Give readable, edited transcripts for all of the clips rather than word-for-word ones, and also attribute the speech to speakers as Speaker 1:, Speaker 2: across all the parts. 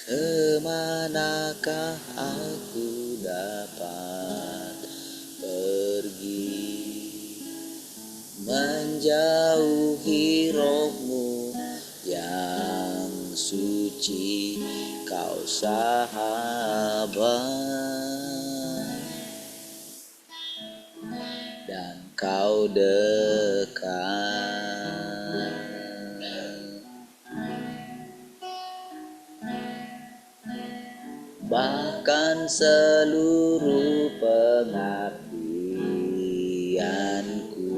Speaker 1: Kemanakah aku dapat pergi, menjauhi rohmu yang suci, kau sahabat dan kau dekat. Bahkan seluruh pengabdianku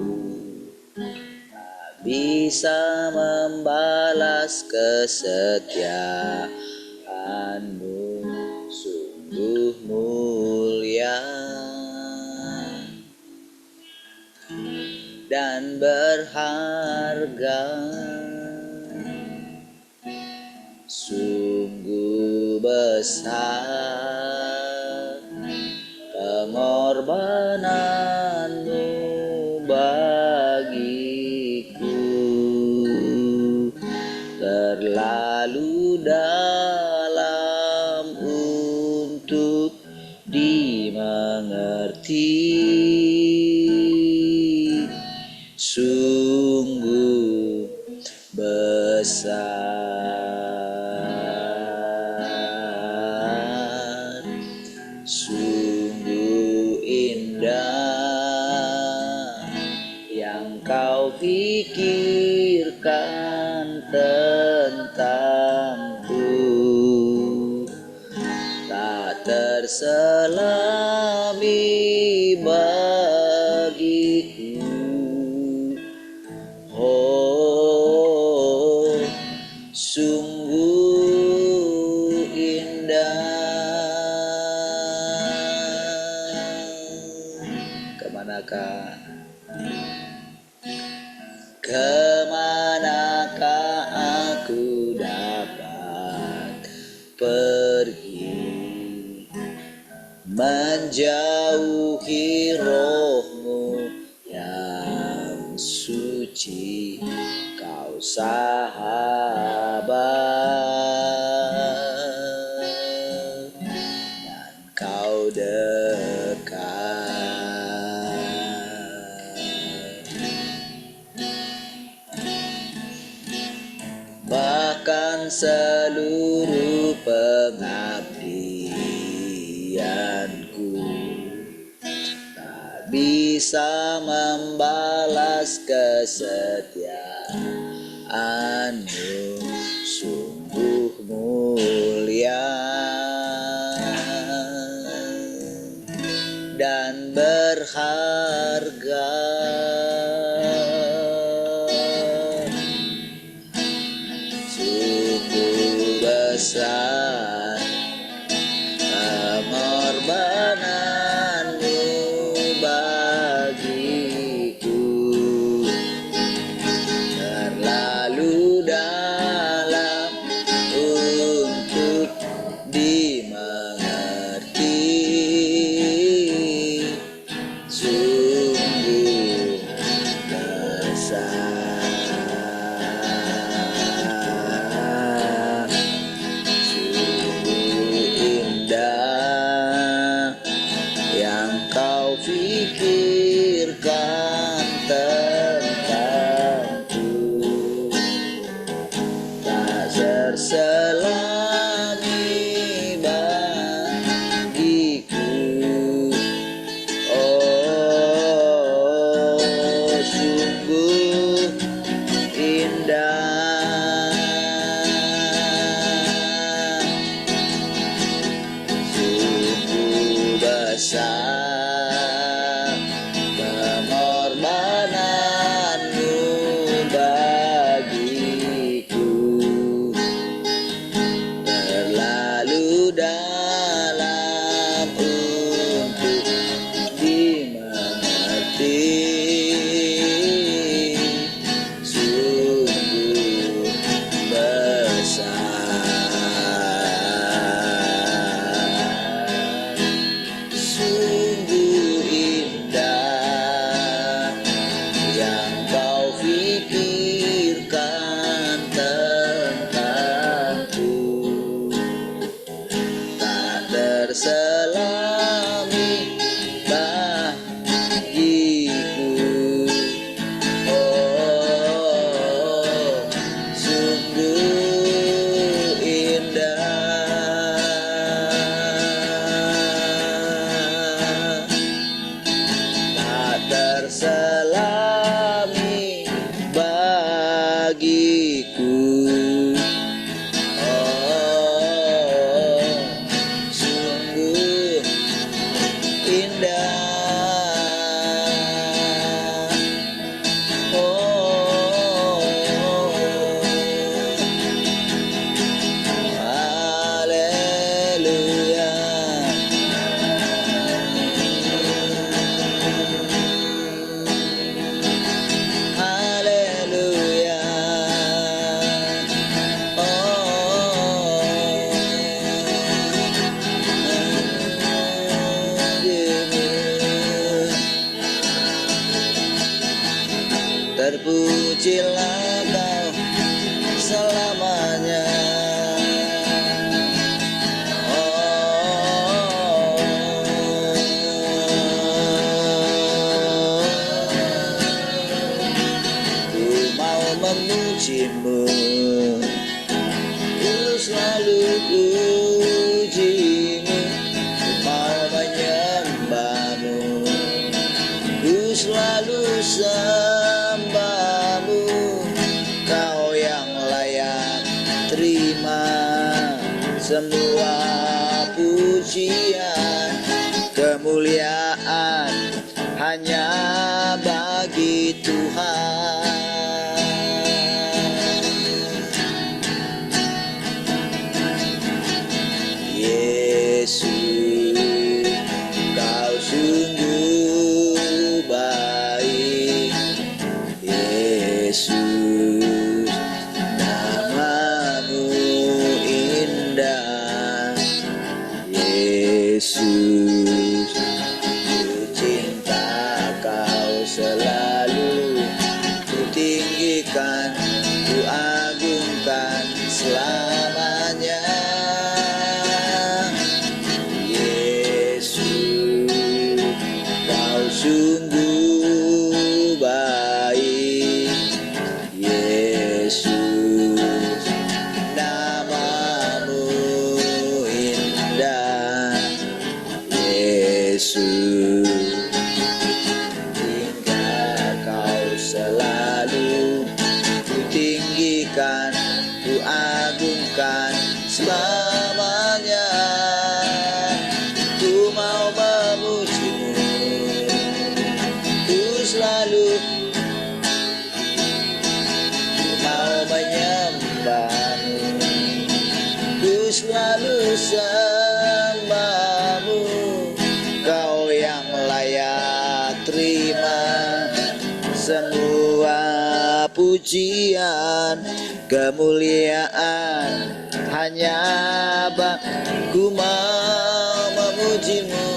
Speaker 1: tak bisa membalas kesetiaanmu, sungguh mulia dan berharga. Sungguh besar pengorbananmu bagiku, terlalu dalam untuk dimengerti. Sungguh besar, sungguh indah yang kau pikirkan tentangku, tak terselami bagiku. Oh, sungguh indah. Kemanakah aku dapat pergi, menjauhi rohmu yang suci, kau sahabat dan kau dekat. Bahkan seluruh pengabdianku tak bisa membalas kesetiaanmu, sungguh mulia dan berharga. Sungguh besar pengorbananmu bagiku, terlalu dalam untuk dimengerti. Sungguh selami bagiku. Oh, sungguh indah. Oh, haleluya. Haleluya. Terpujilah kau selamanya. Ku mau memujimu, ku selalu pujimu. Ku mau menyembahmu, ku selalu sembahmu. Kau yang layak terima semua pujian, kemuliaan hanya bagi Tuhan. Yesus, kau sungguh baik. Yesus, namamu indah. Yesus, ku cinta kau selalu. Ku tinggikan, ku agungkan selamanya. Yesus, kau sungguh baik. Yesus, namamu indah. Yesus, hingga kau selalu. Ku tinggikan, ku agungkan selamanya. Ku mau memujimu, ku selalu. Ku mau menyembahmu, ku selalu sembahmu. Kau yang layak terima semua pujian, kemuliaan hanya ku mau memujimu,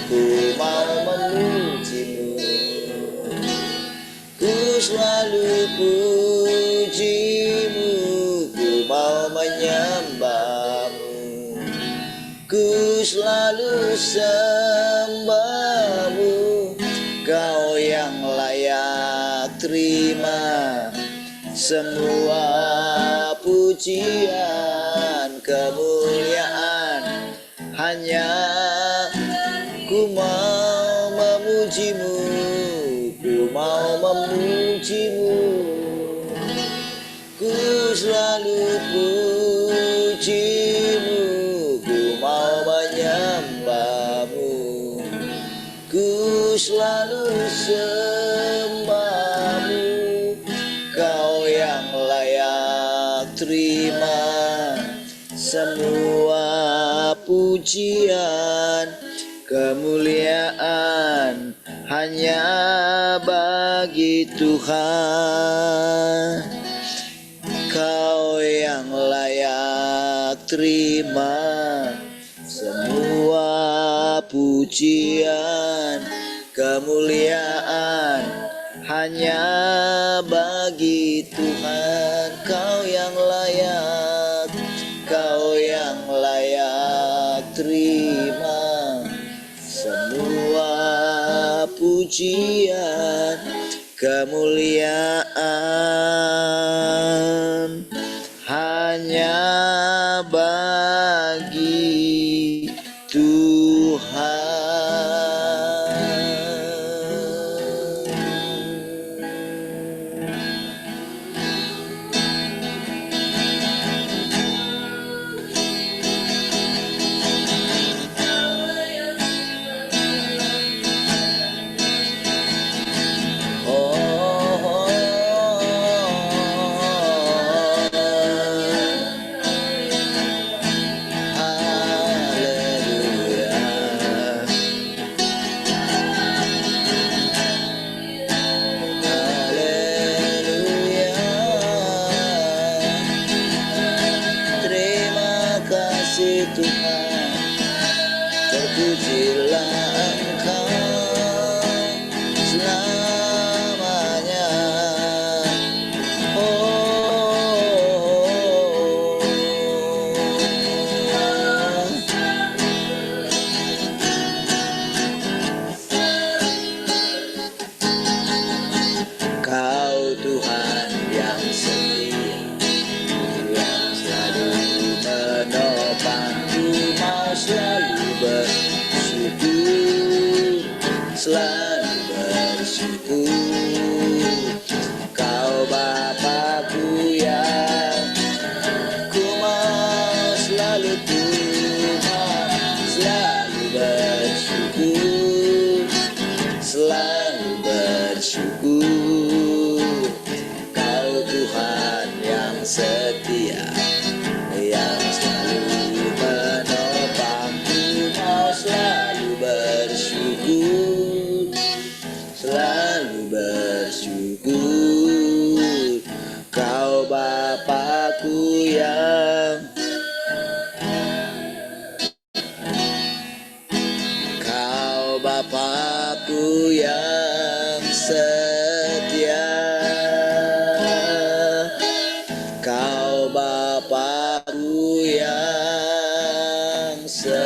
Speaker 1: ku mau memujimu. Ku selalu pujimu, ku mau menyembahmu, ku selalu sembahmu. Kau yang layak terima semua pujian, kemuliaan hanya ku mau memujimu, ku mau memujimu. Ku selalu pujimu, ku mau menyembahmu, ku selalu sembahmu. Kau yang layak terima semua pujian, kemuliaan hanya bagi Tuhan. Kau yang layak terima semua pujian, kemuliaan hanya bagi Tuhan. Kau yang layak, kau yang layak terima semua pujian, kemuliaan hanya bagi Tuhan. Kau Tuhan yang setia, yang selalu menopangku. Mau selalu bersyukur, selalu bersyukur. Kau Bapakku yang Bapakku yang setia, Kau Bapakku yang setia.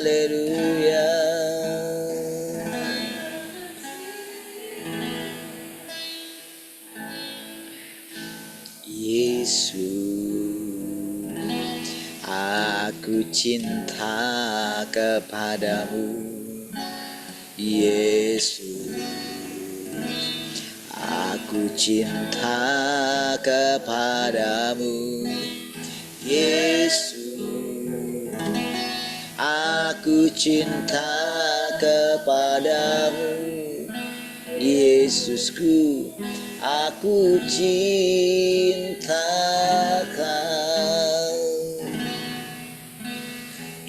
Speaker 1: Haleluya. Yesus, aku cinta kepadamu. Yesus, aku cinta kepadamu. Yesus, aku cinta kepadamu. Yesusku, aku cinta Kau.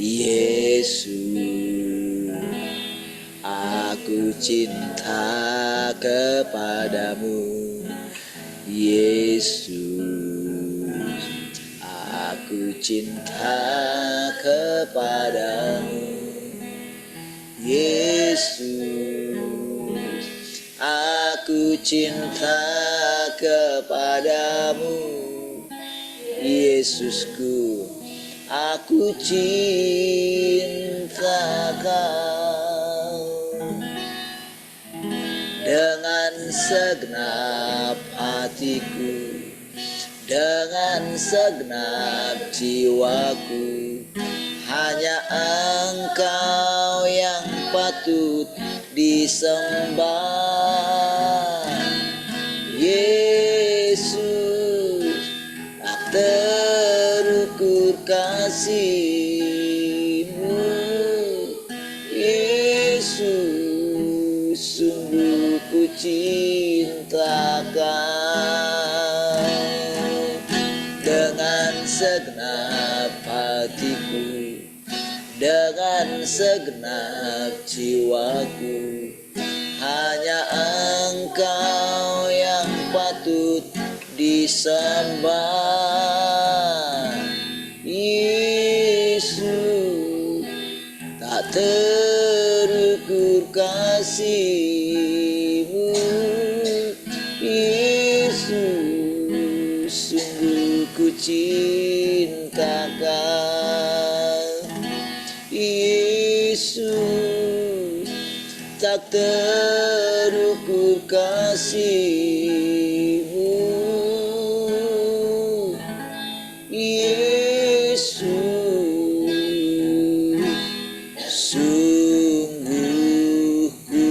Speaker 1: Yesus, aku cinta kepadamu. Yesus, aku cinta kepadamu. Yesus, aku cinta kepadamu. Yesusku, aku cinta Kau. Dengan segenap hatiku, dengan segenap jiwaku, hanya Engkau yang patut disembah. Yesus, tak terukur kasih-Mu. Yesus, sungguh ku cinta Kau. Dengan segenap hatiku, dengan segenap jiwaku, hanya Engkau yang patut disembah. Yesus, tak terukur kasih-Mu. Yesus, sungguh ku cinta Kau. Yesus, tak terukur kasih-Mu. Yesus, sungguh ku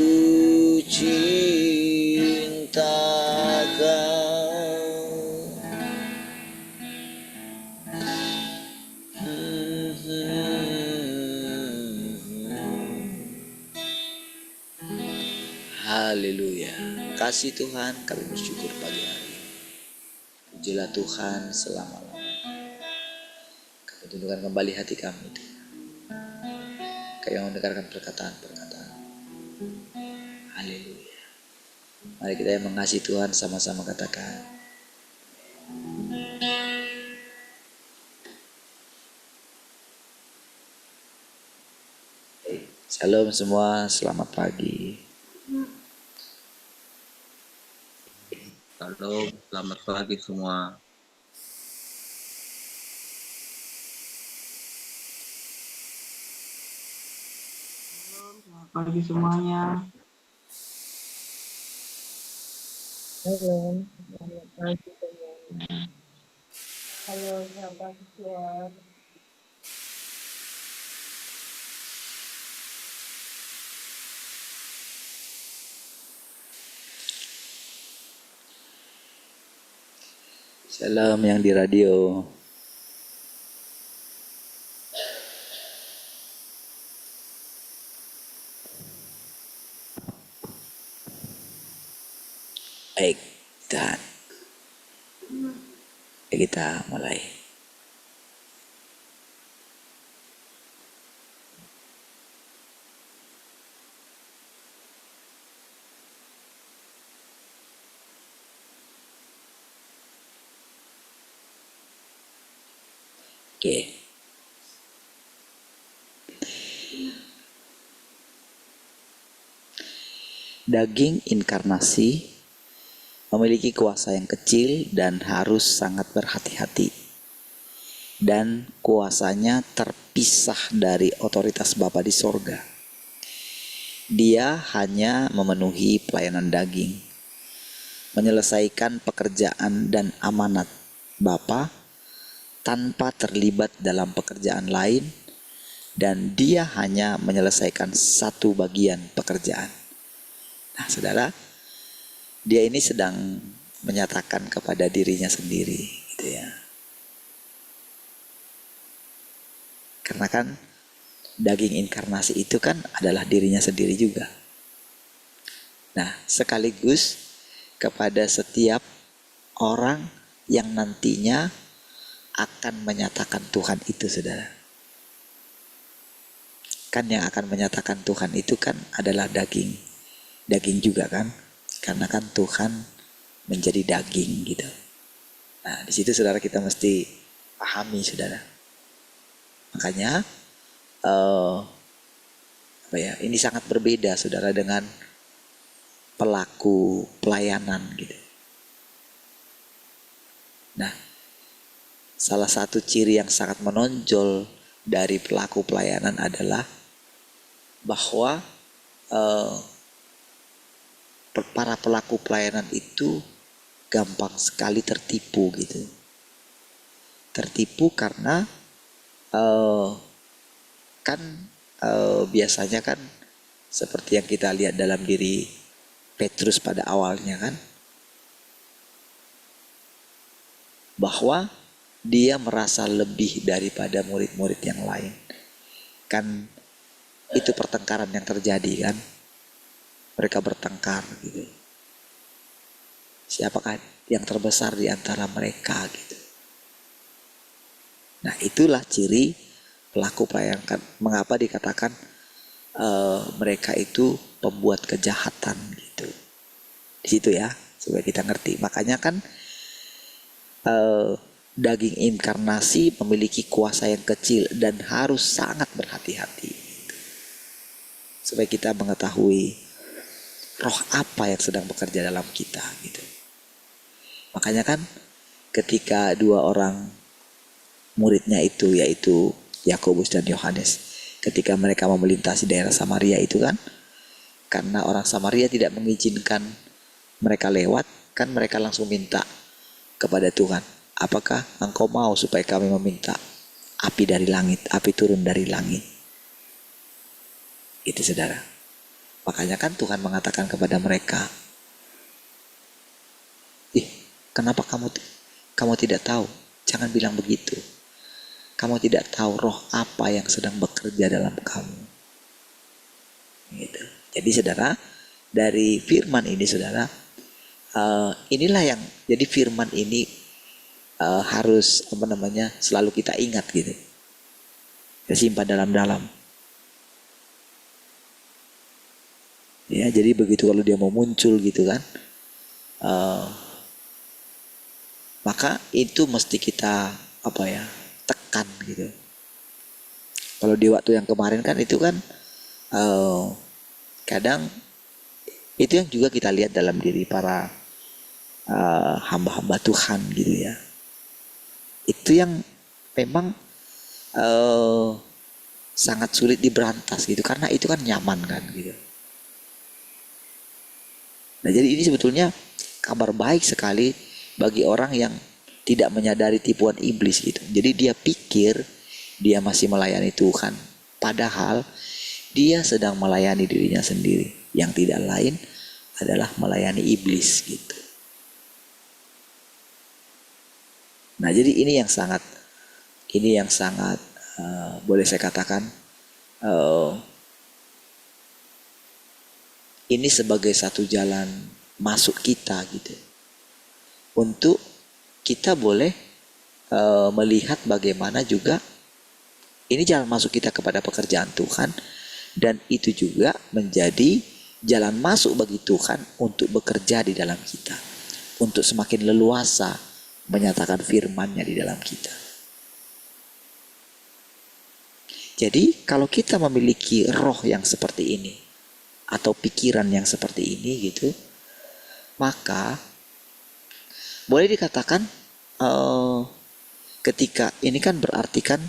Speaker 1: cinta Kau. Haleluya. Kasih Tuhan, kami bersyukur pagi hari ini. Pujilah Tuhan selama-lamanya. Kami tundukkan kembali hati kami, Tuhan. Kami mendengarkan perkataan-perkataan. Haleluya. Mari kita yang mengasihi Tuhan sama-sama katakan. Shalom semua, selamat pagi.
Speaker 2: Halo, selamat pagi semua.
Speaker 3: Selamat pagi semuanya.
Speaker 4: Halo, selamat pagi semuanya. Halo, sahabat Tuhan.
Speaker 1: Salam yang di radio. Baik, dan kita mulai. Oke. Daging inkarnasi memiliki kuasa yang kecil dan harus sangat berhati-hati. Dan kuasanya terpisah dari otoritas Bapa di sorga. Dia hanya memenuhi pelayanan daging, menyelesaikan pekerjaan dan amanat Bapa tanpa terlibat dalam pekerjaan lain, dan dia hanya menyelesaikan satu bagian pekerjaan. Nah, saudara, dia ini sedang menyatakan kepada dirinya sendiri, gitu ya. Karena kan daging inkarnasi itu kan adalah dirinya sendiri juga. Nah, sekaligus kepada setiap orang yang nantinya akan menyatakan Tuhan itu, saudara. Kan yang akan menyatakan Tuhan itu kan adalah daging. Daging juga kan. Karena kan Tuhan menjadi daging gitu. Nah, di situ saudara kita mesti pahami, saudara. Makanya ini sangat berbeda, saudara, dengan pelaku pelayanan gitu. Nah, salah satu ciri yang sangat menonjol dari pelaku pelayanan adalah bahwa para pelaku pelayanan itu gampang sekali tertipu gitu. Tertipu karena biasanya kan seperti yang kita lihat dalam diri Petrus pada awalnya kan, bahwa dia merasa lebih daripada murid-murid yang lain. Kan itu pertengkaran yang terjadi kan. Mereka bertengkar gitu. Siapakah yang terbesar di antara mereka gitu. Nah, itulah ciri pelaku pelayanan. Mengapa dikatakan mereka itu pembuat kejahatan gitu. Di situ ya, supaya kita ngerti. Makanya kan daging inkarnasi memiliki kuasa yang kecil dan harus sangat berhati-hati gitu. Supaya kita mengetahui roh apa yang sedang bekerja dalam kita gitu. Makanya kan ketika dua orang muridnya itu, yaitu Yakobus dan Yohanes, ketika mereka melintasi daerah Samaria itu kan, karena orang Samaria tidak mengizinkan mereka lewat, kan mereka langsung minta kepada Tuhan, apakah engkau mau supaya kami meminta api dari langit, api turun dari langit. Itu, saudara. Makanya kan Tuhan mengatakan kepada mereka, kenapa kamu tidak tahu? Jangan bilang begitu. Kamu tidak tahu roh apa yang sedang bekerja dalam kamu. Gitu. Jadi saudara, dari firman ini saudara, inilah yang jadi firman ini harus selalu kita ingat gitu. Kita simpan dalam-dalam. Ya, jadi begitu kalau dia mau muncul gitu kan, maka itu mesti kita tekan gitu. Kalau di waktu yang kemarin kan itu kan kadang itu yang juga kita lihat dalam diri para hamba-hamba Tuhan gitu ya. Itu yang memang sangat sulit diberantas gitu, karena itu kan nyaman kan gitu. Nah, jadi ini sebetulnya kabar baik sekali bagi orang yang tidak menyadari tipuan iblis gitu. Jadi dia pikir dia masih melayani Tuhan, padahal dia sedang melayani dirinya sendiri, yang tidak lain adalah melayani iblis gitu. Nah, jadi ini yang sangat boleh saya katakan eh, ini sebagai satu jalan masuk kita gitu. Untuk kita boleh melihat bagaimana juga ini jalan masuk kita kepada pekerjaan Tuhan, dan itu juga menjadi jalan masuk bagi Tuhan untuk bekerja di dalam kita, untuk semakin leluasa menyatakan firman-Nya di dalam kita. Jadi kalau kita memiliki roh yang seperti ini atau pikiran yang seperti ini gitu, maka boleh dikatakan ketika ini kan berarti kan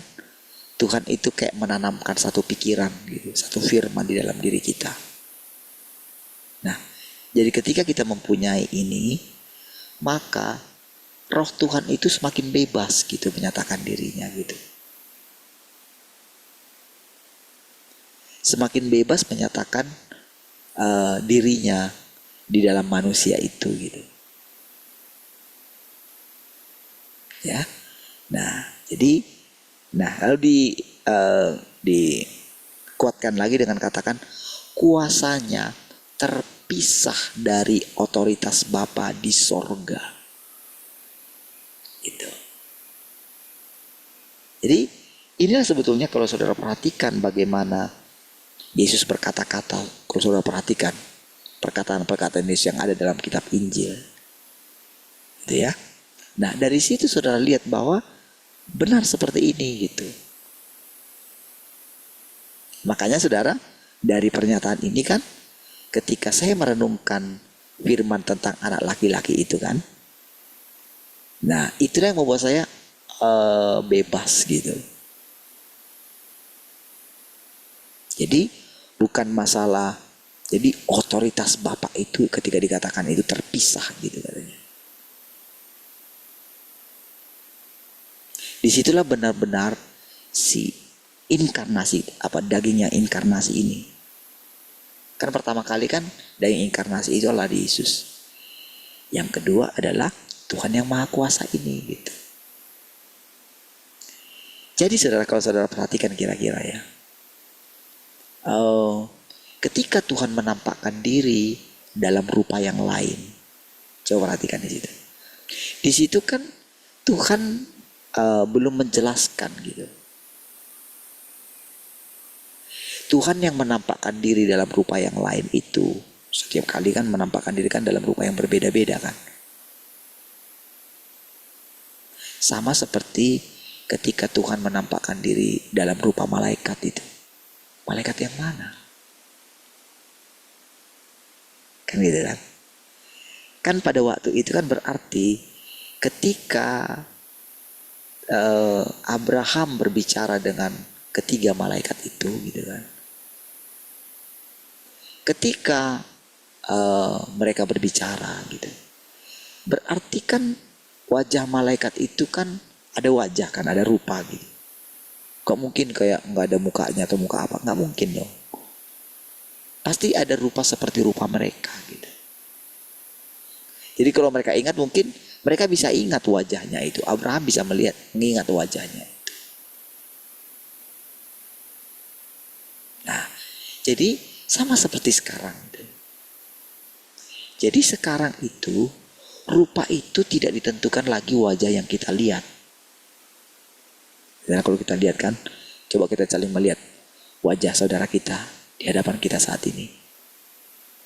Speaker 1: Tuhan itu kayak menanamkan satu pikiran gitu, satu firman di dalam diri kita. Nah, jadi ketika kita mempunyai ini, maka roh Tuhan itu semakin bebas gitu menyatakan dirinya gitu. Semakin bebas menyatakan dirinya di dalam manusia itu gitu. Ya. Nah, jadi lalu dikuatkan lagi dengan katakan kuasanya terpisah dari otoritas Bapa di sorga. Gitu. Jadi inilah sebetulnya kalau saudara perhatikan bagaimana Yesus berkata-kata, kalau saudara perhatikan perkataan-perkataan Yesus yang ada dalam kitab Injil. Gitu ya. Nah, dari situ saudara lihat bahwa benar seperti ini gitu. Makanya saudara, dari pernyataan ini kan, ketika saya merenungkan firman tentang anak laki-laki itu kan, nah itulah yang membuat saya bebas gitu. Jadi bukan masalah, jadi otoritas Bapak itu ketika dikatakan itu terpisah gitu katanya. Disitulah benar-benar si inkarnasi, dagingnya inkarnasi ini. Kan pertama kali kan daging inkarnasi itu adalah di Yesus. Yang kedua adalah Tuhan yang Maha Kuasa ini gitu. Jadi saudara, kalau saudara perhatikan kira-kira ya, ketika Tuhan menampakkan diri dalam rupa yang lain, coba perhatikan di situ. Di situ kan Tuhan belum menjelaskan gitu. Tuhan yang menampakkan diri dalam rupa yang lain itu setiap kali kan menampakkan diri kan dalam rupa yang berbeda-beda kan. Sama seperti ketika Tuhan menampakkan diri dalam rupa malaikat itu. Malaikat yang mana? Kan gitu kan. Kan pada waktu itu kan berarti ketika Abraham berbicara dengan ketiga malaikat itu gitu kan. Ketika mereka berbicara gitu, berarti kan wajah malaikat itu kan ada wajah kan, ada rupa gitu. Kok mungkin kayak nggak ada mukanya atau muka apa? Nggak mungkin dong. Pasti ada rupa seperti rupa mereka gitu. Jadi kalau mereka ingat mungkin mereka bisa ingat wajahnya itu. Abraham bisa mengingat wajahnya itu. Nah, jadi sama seperti sekarang. Jadi sekarang itu rupa itu tidak ditentukan lagi wajah yang kita lihat. Karena kalau kita lihat kan, coba kita saling melihat wajah saudara kita di hadapan kita saat ini.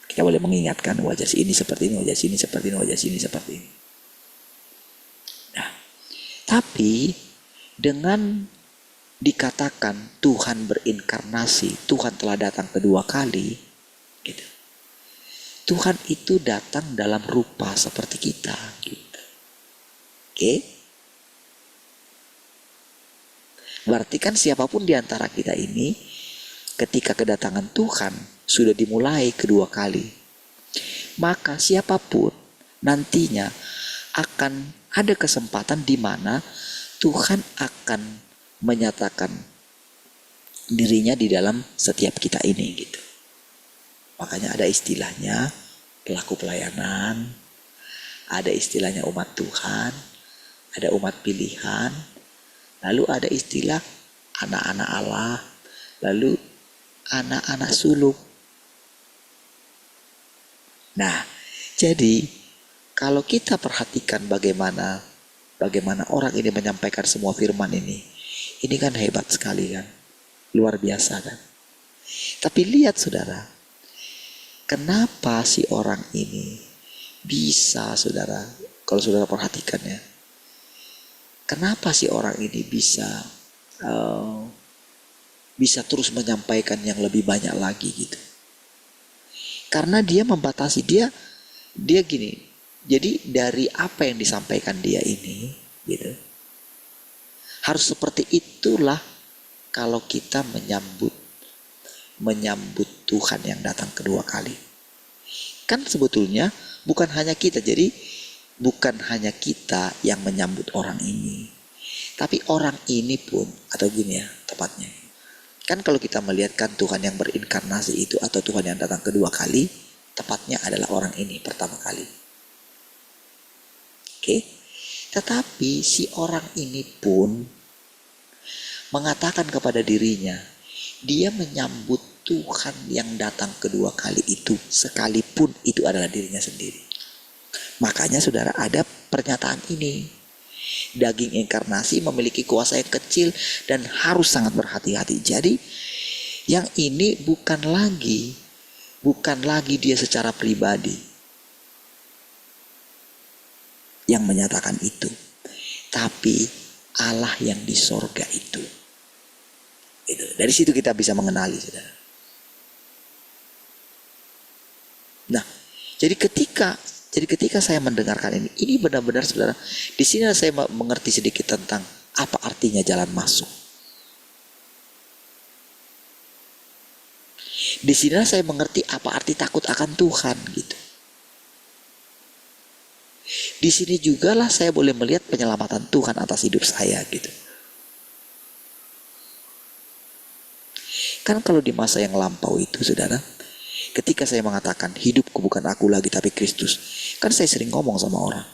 Speaker 1: Kita boleh mengingatkan wajah si ini seperti ini, wajah si ini seperti ini, wajah si ini seperti ini. Nah, tapi dengan dikatakan Tuhan berinkarnasi, Tuhan telah datang kedua kali, gitu. Tuhan itu datang dalam rupa seperti kita, gitu. Oke? Berarti kan siapapun di antara kita ini, ketika kedatangan Tuhan sudah dimulai kedua kali, maka siapapun nantinya akan ada kesempatan di mana Tuhan akan menyatakan dirinya di dalam setiap kita ini gitu. Makanya ada istilahnya pelaku pelayanan, ada istilahnya umat Tuhan, ada umat pilihan, lalu ada istilah anak-anak Allah, lalu anak-anak sulung. Nah, jadi kalau kita perhatikan bagaimana orang ini menyampaikan semua firman ini kan hebat sekali kan, luar biasa kan. Tapi lihat saudara, kenapa si orang ini bisa, saudara, kalau saudara perhatikan ya, kenapa si orang ini bisa terus menyampaikan yang lebih banyak lagi gitu? Karena dia membatasi, dia gini. Jadi dari apa yang disampaikan dia ini gitu, harus seperti itulah kalau kita menyambut Tuhan yang datang kedua kali. Kan sebetulnya bukan hanya kita, jadi bukan hanya kita yang menyambut orang ini, tapi orang ini pun, atau gini ya tepatnya, kan kalau kita melihatkan Tuhan yang berinkarnasi itu atau Tuhan yang datang kedua kali, tepatnya adalah orang ini pertama kali. Oke, tetapi si orang ini pun mengatakan kepada dirinya, dia menyambut Tuhan yang datang kedua kali itu, sekalipun itu adalah dirinya sendiri. Makanya saudara, ada pernyataan ini, daging inkarnasi memiliki kuasa yang kecil dan harus sangat berhati-hati. Jadi yang ini bukan lagi dia secara pribadi yang menyatakan itu, tapi Allah yang di sorga itu. Dari situ kita bisa mengenali, saudara. Nah, jadi ketika saya mendengarkan ini benar-benar, saudara, di sini saya mengerti sedikit tentang apa artinya jalan masuk. Di sini saya mengerti apa arti takut akan Tuhan gitu. Di sini juga lah saya boleh melihat penyelamatan Tuhan atas hidup saya gitu. Kan kalau di masa yang lampau itu, saudara, ketika saya mengatakan hidupku bukan aku lagi tapi Kristus, kan saya sering ngomong sama orang.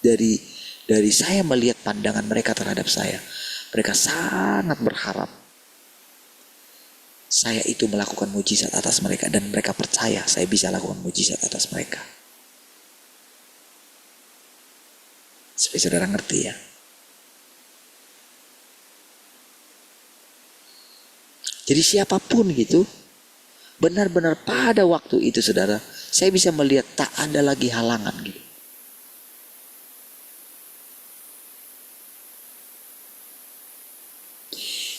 Speaker 1: Dari saya melihat pandangan mereka terhadap saya, mereka sangat berharap saya itu melakukan mujizat atas mereka, dan mereka percaya saya bisa lakukan mujizat atas mereka. Supaya saudara ngerti ya. Jadi siapapun gitu, benar-benar pada waktu itu, saudara, saya bisa melihat tak ada lagi halangan gitu.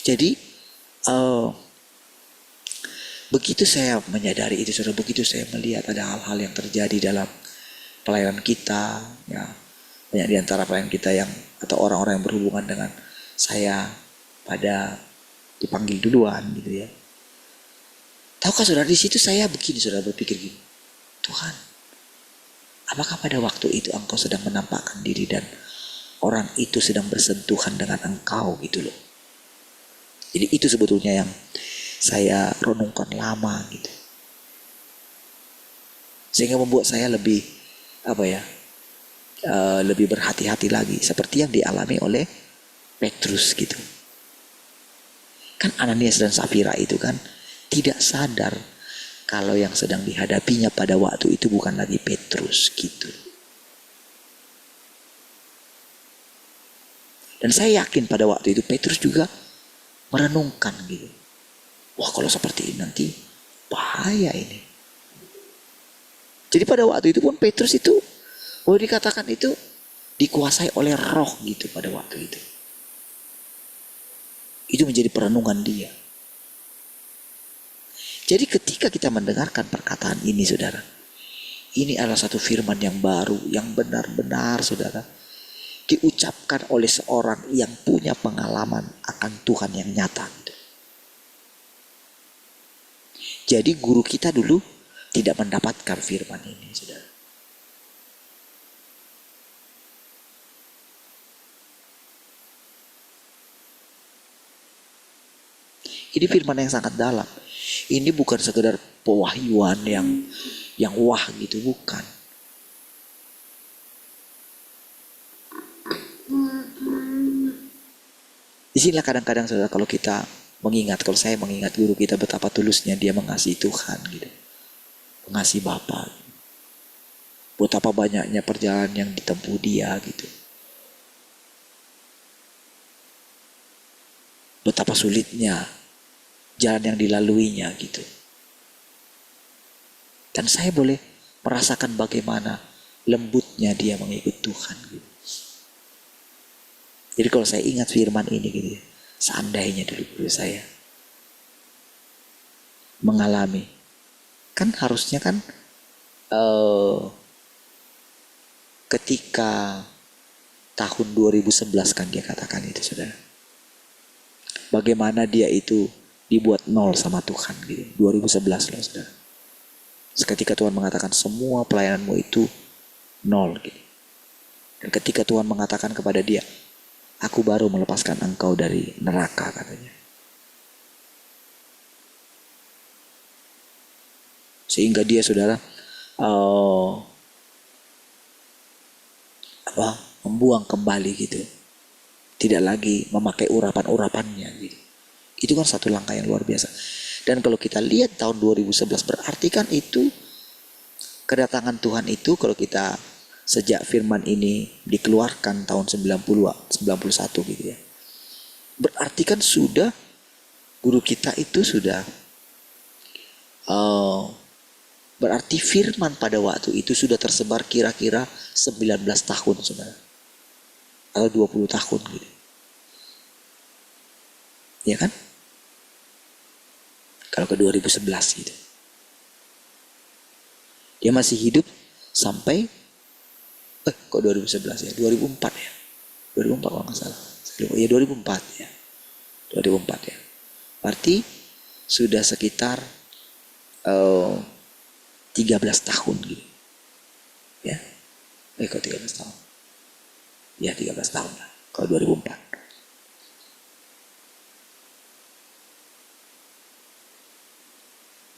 Speaker 1: Jadi begitu saya menyadari itu, saudara, begitu saya melihat ada hal-hal yang terjadi dalam pelayanan kita, ya, banyak di antara pelayan kita yang atau orang-orang yang berhubungan dengan saya pada dipanggil duluan gitu ya. Tahukah saudara, di situ saya begini, saudara, berpikir gini, Tuhan, apakah pada waktu itu Engkau sedang menampakkan diri dan orang itu sedang bersentuhan dengan Engkau gitu loh. Jadi itu sebetulnya yang saya renungkan lama gitu, sehingga membuat saya lebih lebih berhati-hati lagi, seperti yang dialami oleh Petrus gitu. Kan Ananias dan Safira itu kan tidak sadar kalau yang sedang dihadapinya pada waktu itu bukan lagi Petrus gitu. Dan saya yakin pada waktu itu Petrus juga merenungkan gitu. Wah, kalau seperti ini nanti bahaya ini. Jadi pada waktu itu pun Petrus itu boleh dikatakan itu dikuasai oleh roh gitu pada waktu itu. Itu menjadi perenungan dia. Jadi ketika kita mendengarkan perkataan ini, saudara, ini adalah satu firman yang baru, yang benar-benar, saudara, diucapkan oleh seorang yang punya pengalaman akan Tuhan yang nyata. Jadi guru kita dulu tidak mendapatkan firman ini, saudara. Ini firman yang sangat dalam. Ini bukan sekedar pewahyuan yang wah gitu, bukan. Disinilah kadang-kadang saudara, kalau saya mengingat guru kita betapa tulusnya dia mengasihi Tuhan gitu, mengasihi Bapa, betapa banyaknya perjalanan yang ditempuh dia gitu, betapa sulitnya jalan yang dilaluinya gitu. Dan saya boleh merasakan bagaimana lembutnya dia mengikut Tuhan gitu. Jadi kalau saya ingat firman ini gitu ya, seandainya dulu guru saya mengalami, kan harusnya kan ketika tahun 2011 kan dia katakan itu saudara, bagaimana dia itu dibuat nol sama Tuhan gitu, 2011 loh saudara. Seketika Tuhan mengatakan semua pelayananmu itu nol gitu. Dan ketika Tuhan mengatakan kepada dia, aku baru melepaskan engkau dari neraka katanya. Sehingga dia saudara membuang kembali gitu. Tidak lagi memakai urapan-urapannya gitu. Itu kan satu langkah yang luar biasa. Dan kalau kita lihat tahun 2011 berarti kan itu kedatangan Tuhan itu, kalau kita sejak firman ini dikeluarkan tahun 91 gitu ya. Berarti kan sudah guru kita itu sudah berarti firman pada waktu itu sudah tersebar kira-kira 19 tahun saudara. Atau 20 tahun gitu. Ya kan? Kalau ke 2011 gitu. Dia masih hidup sampai kok 2011 ya? 2004 ya? 2004 kalau nggak salah. Ya 2004 ya. 2004 ya. Berarti sudah sekitar 13 tahun gitu. Ya. Kok 13 tahun? Ya 13 tahun lah. Kalau 2004.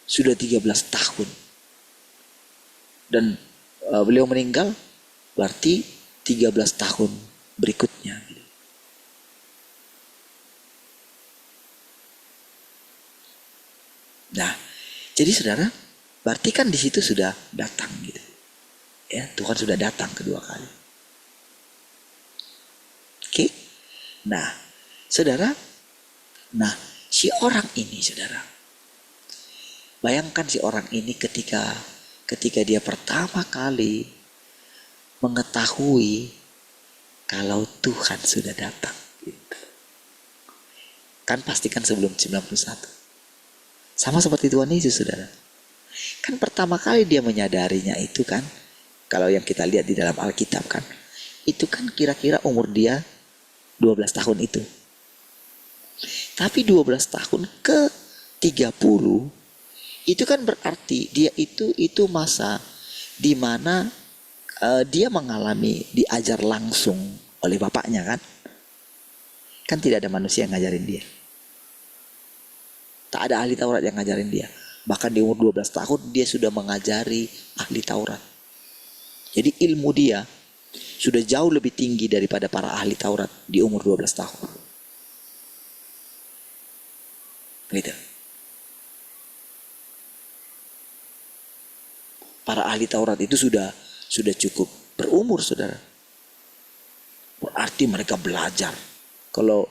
Speaker 1: Sudah 13 tahun. Dan beliau meninggal berarti 13 tahun berikutnya. Nah, jadi saudara, berarti kan di situ sudah datang gitu. Ya, Tuhan sudah datang kedua kali. Oke? Nah, saudara, si orang ini saudara, bayangkan si orang ini ketika dia pertama kali mengetahui kalau Tuhan sudah datang gitu. Kan pastikan sebelum 91. Sama seperti Tuhan Yesus saudara. Kan pertama kali dia menyadarinya itu kan, kalau yang kita lihat di dalam Alkitab kan, itu kan kira-kira umur dia 12 tahun itu. Tapi 12 tahun ke 30 itu kan berarti dia itu masa di mana dia mengalami diajar langsung oleh bapaknya kan. Kan tidak ada manusia yang ngajarin dia. Tak ada ahli Taurat yang ngajarin dia. Bahkan di umur 12 tahun dia sudah mengajari ahli Taurat. Jadi ilmu dia sudah jauh lebih tinggi daripada para ahli Taurat di umur 12 tahun. Gitu. Para ahli Taurat itu sudah cukup berumur saudara. Berarti mereka belajar. Kalau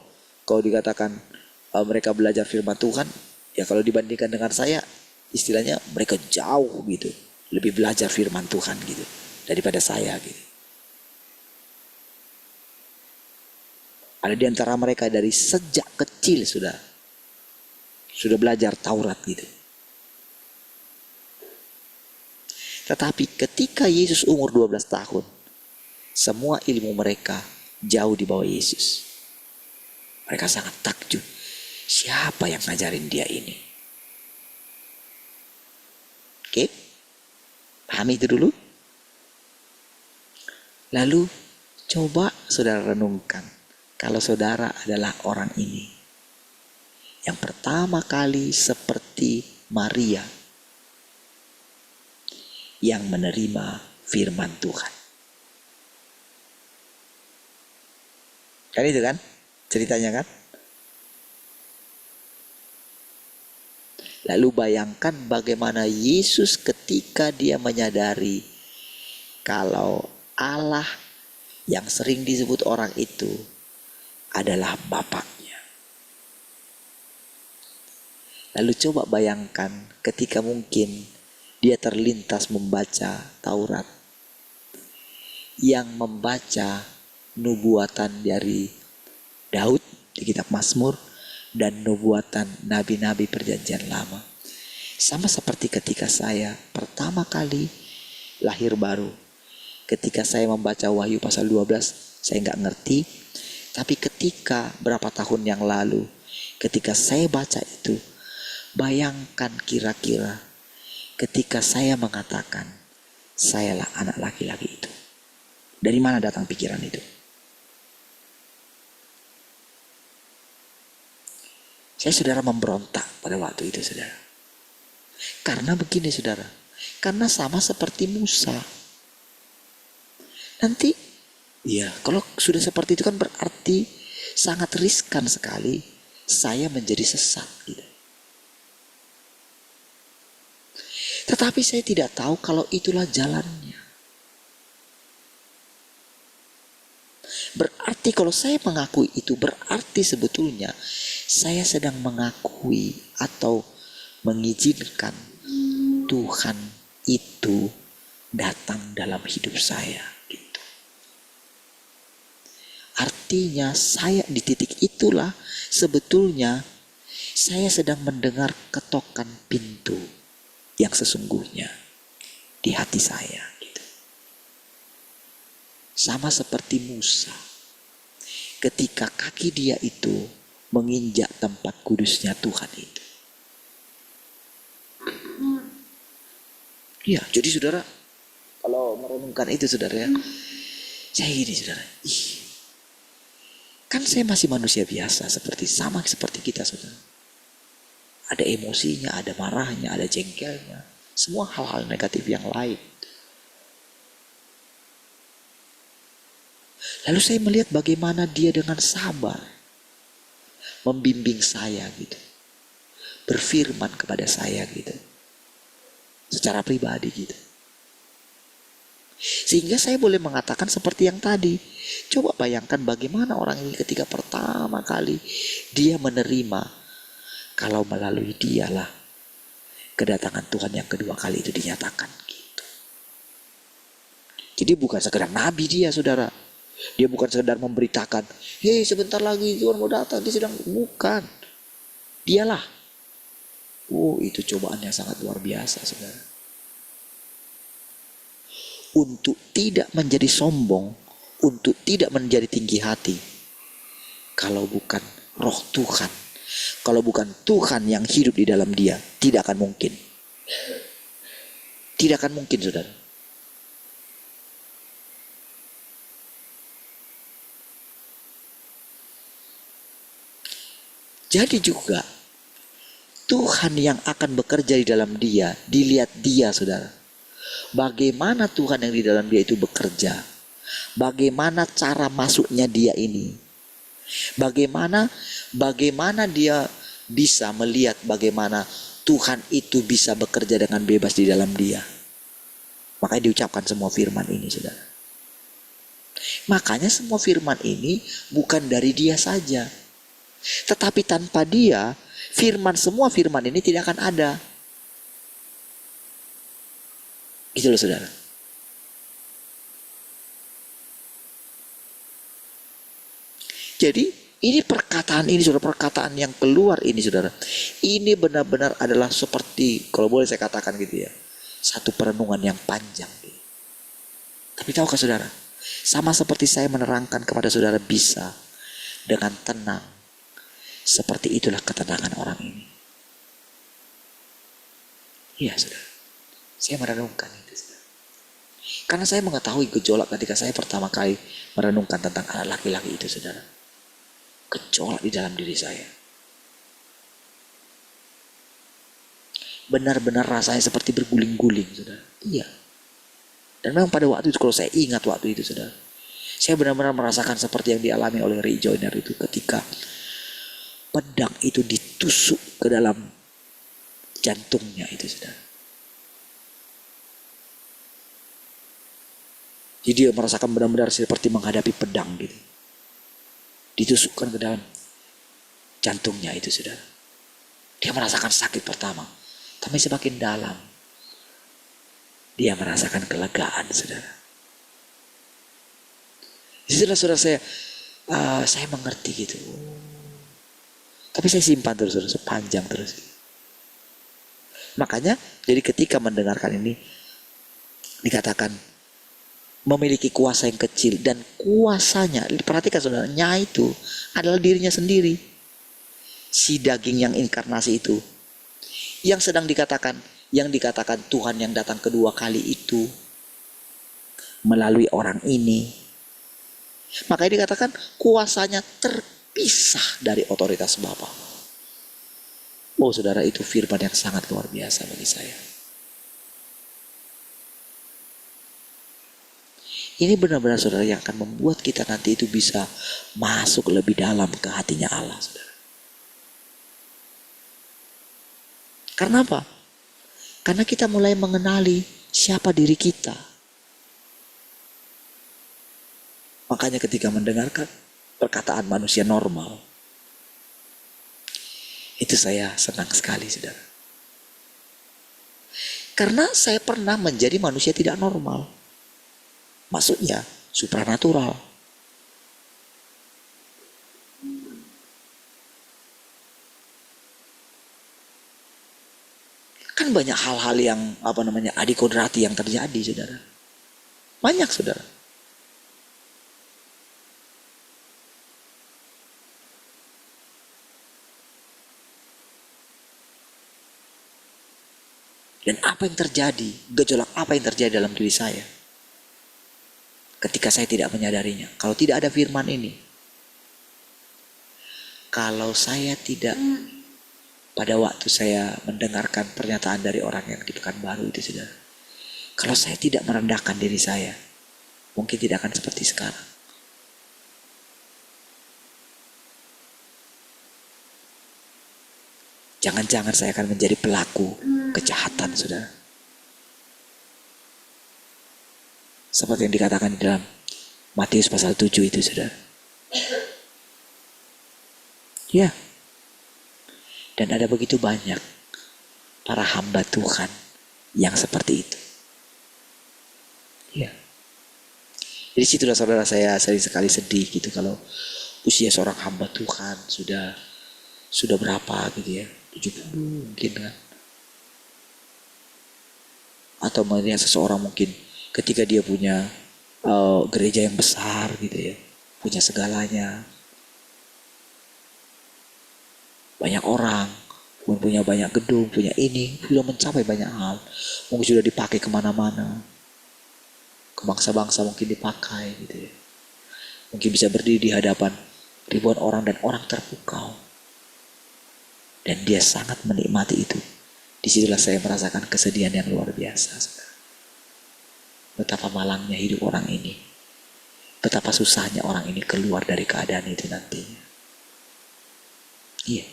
Speaker 1: dikatakan mereka belajar firman Tuhan, ya kalau dibandingkan dengan saya, istilahnya mereka jauh gitu, lebih belajar firman Tuhan gitu daripada saya gitu. Ada di antara mereka dari sejak kecil sudah belajar Taurat gitu. Tetapi ketika Yesus umur 12 tahun, semua ilmu mereka jauh di bawah Yesus. Mereka sangat takjub. Siapa yang ngajarin dia ini? Oke? Pahami itu dulu? Lalu coba saudara renungkan. Kalau saudara adalah orang ini, yang pertama kali seperti Maria yang menerima firman Tuhan. Kan itu kan ceritanya kan? Lalu bayangkan bagaimana Yesus ketika dia menyadari kalau Allah yang sering disebut orang itu adalah Bapaknya. Lalu coba bayangkan ketika mungkin dia terlintas membaca Taurat, yang membaca nubuatan dari Daud di kitab Mazmur dan nubuatan nabi-nabi perjanjian lama. Sama seperti ketika saya pertama kali lahir baru. Ketika saya membaca Wahyu pasal 12, saya nggak ngerti. Tapi ketika berapa tahun yang lalu, ketika saya baca itu, bayangkan kira-kira ketika saya mengatakan, sayalah anak laki-laki itu. Dari mana datang pikiran itu? Saya saudara memberontak pada waktu itu saudara. Karena begini saudara. Karena sama seperti Musa. Nanti ya kalau sudah seperti itu kan berarti sangat riskan sekali saya menjadi sesat gitu. Tetapi saya tidak tahu kalau itulah jalannya. Berarti kalau saya mengakui itu berarti sebetulnya saya sedang mengakui atau mengizinkan Tuhan itu datang dalam hidup saya gitu. Artinya saya di titik itulah sebetulnya saya sedang mendengar ketokan pintu yang sesungguhnya di hati saya gitu. Sama seperti Musa ketika kaki dia itu menginjak tempat kudusnya Tuhan itu. Iya, jadi saudara, kalau merenungkan itu saudara ya, saya gini saudara, kan saya masih manusia biasa sama seperti kita saudara. Ada emosinya, ada marahnya, ada jengkelnya, semua hal-hal negatif yang lain. Lalu saya melihat bagaimana dia dengan sabar membimbing saya gitu. Berfirman kepada saya gitu. Secara pribadi gitu. Sehingga saya boleh mengatakan seperti yang tadi. Coba bayangkan bagaimana orang ini ketika pertama kali dia menerima kalau melalui dialah kedatangan Tuhan yang kedua kali itu dinyatakan gitu. Jadi bukan sekedar nabi dia saudara. Dia bukan sekedar memberitakan, hei sebentar lagi Tuhan mau datang, dia sedang, bukan. Dialah. Oh itu cobaan yang sangat luar biasa saudara. Untuk tidak menjadi sombong, untuk tidak menjadi tinggi hati. Kalau bukan roh Tuhan, kalau bukan Tuhan yang hidup di dalam dia, tidak akan mungkin. Tidak akan mungkin saudara. Jadi juga Tuhan yang akan bekerja di dalam dia, dilihat dia saudara. Bagaimana Tuhan yang di dalam dia itu bekerja. Bagaimana cara masuknya dia ini. Bagaimana dia bisa melihat bagaimana Tuhan itu bisa bekerja dengan bebas di dalam dia. Makanya diucapkan semua firman ini saudara. Makanya semua firman ini bukan dari dia saja. Tetapi tanpa dia, semua firman ini tidak akan ada. Gitu loh saudara. Jadi ini perkataan ini saudara, perkataan yang keluar ini saudara. Ini benar-benar adalah seperti, kalau boleh saya katakan gitu ya, satu perenungan yang panjang. Tapi tahukah saudara, sama seperti saya menerangkan kepada saudara bisa dengan tenang. Seperti itulah ketenangan orang ini. Iya saudara. Saya merenungkan itu saudara. Karena saya mengetahui gejolak ketika saya pertama kali merenungkan tentang anak laki-laki itu saudara. Gejolak di dalam diri saya. Benar-benar rasanya seperti berguling-guling saudara. Iya. Dan memang pada waktu itu, kalau saya ingat waktu itu saudara, saya benar-benar merasakan seperti yang dialami oleh Ray Joyner itu ketika pedang itu ditusuk ke dalam jantungnya itu, saudara. Jadi dia merasakan benar-benar seperti menghadapi pedang gitu. Ditusukkan ke dalam jantungnya itu, saudara. Dia merasakan sakit pertama, tapi semakin dalam dia merasakan kelegaan, saudara. Jadi saudara saya mengerti gitu. Tapi saya simpan terus, saudara, sepanjang terus. Makanya jadi ketika mendengarkan ini dikatakan memiliki kuasa yang kecil, dan kuasanya, perhatikan saudara, nya itu adalah dirinya sendiri. Si daging yang inkarnasi itu, yang sedang dikatakan, yang dikatakan Tuhan yang datang kedua kali itu melalui orang ini. Makanya dikatakan kuasanya terpisah dari otoritas Bapa. Oh saudara, itu firman yang sangat luar biasa bagi saya. Ini benar-benar saudara yang akan membuat kita nanti itu bisa masuk lebih dalam ke hatinya Allah, saudara. Karena apa? Karena kita mulai mengenali siapa diri kita. Makanya ketika mendengarkan perkataan manusia normal, itu saya senang sekali, saudara. Karena saya pernah menjadi manusia tidak normal. Maksudnya supranatural. Kan banyak hal-hal yang adikodrati yang terjadi, saudara. Banyak, saudara. Dan apa yang terjadi, gejolak apa yang terjadi dalam diri saya ketika saya tidak menyadarinya. Kalau tidak ada firman ini, kalau saya tidak, pada waktu saya mendengarkan pernyataan dari orang yang di Pekanbaru itu, saudara, kalau saya tidak merendahkan diri saya, mungkin tidak akan seperti sekarang. Jangan-jangan saya akan menjadi pelaku kejahatan, saudara. Seperti yang dikatakan di dalam Matius pasal 7 itu, saudara. Ya. Dan ada begitu banyak para hamba Tuhan yang seperti itu. Ya. Jadi situlah saudara, saya sering sekali sedih gitu kalau usia seorang hamba Tuhan sudah berapa gitu ya, 70 mungkin kan. Atau melihat seseorang mungkin ketika dia punya gereja yang besar gitu ya, punya segalanya, banyak orang, punya banyak gedung, punya ini, sudah mencapai banyak hal, mungkin sudah dipakai kemana-mana, ke bangsa-bangsa mungkin dipakai gitu ya, mungkin bisa berdiri di hadapan ribuan orang dan orang terpukau, dan dia sangat menikmati itu. Disitulah saya merasakan kesedihan yang luar biasa, saudara. Betapa malangnya hidup orang ini, betapa susahnya orang ini keluar dari keadaan itu nantinya. Iya.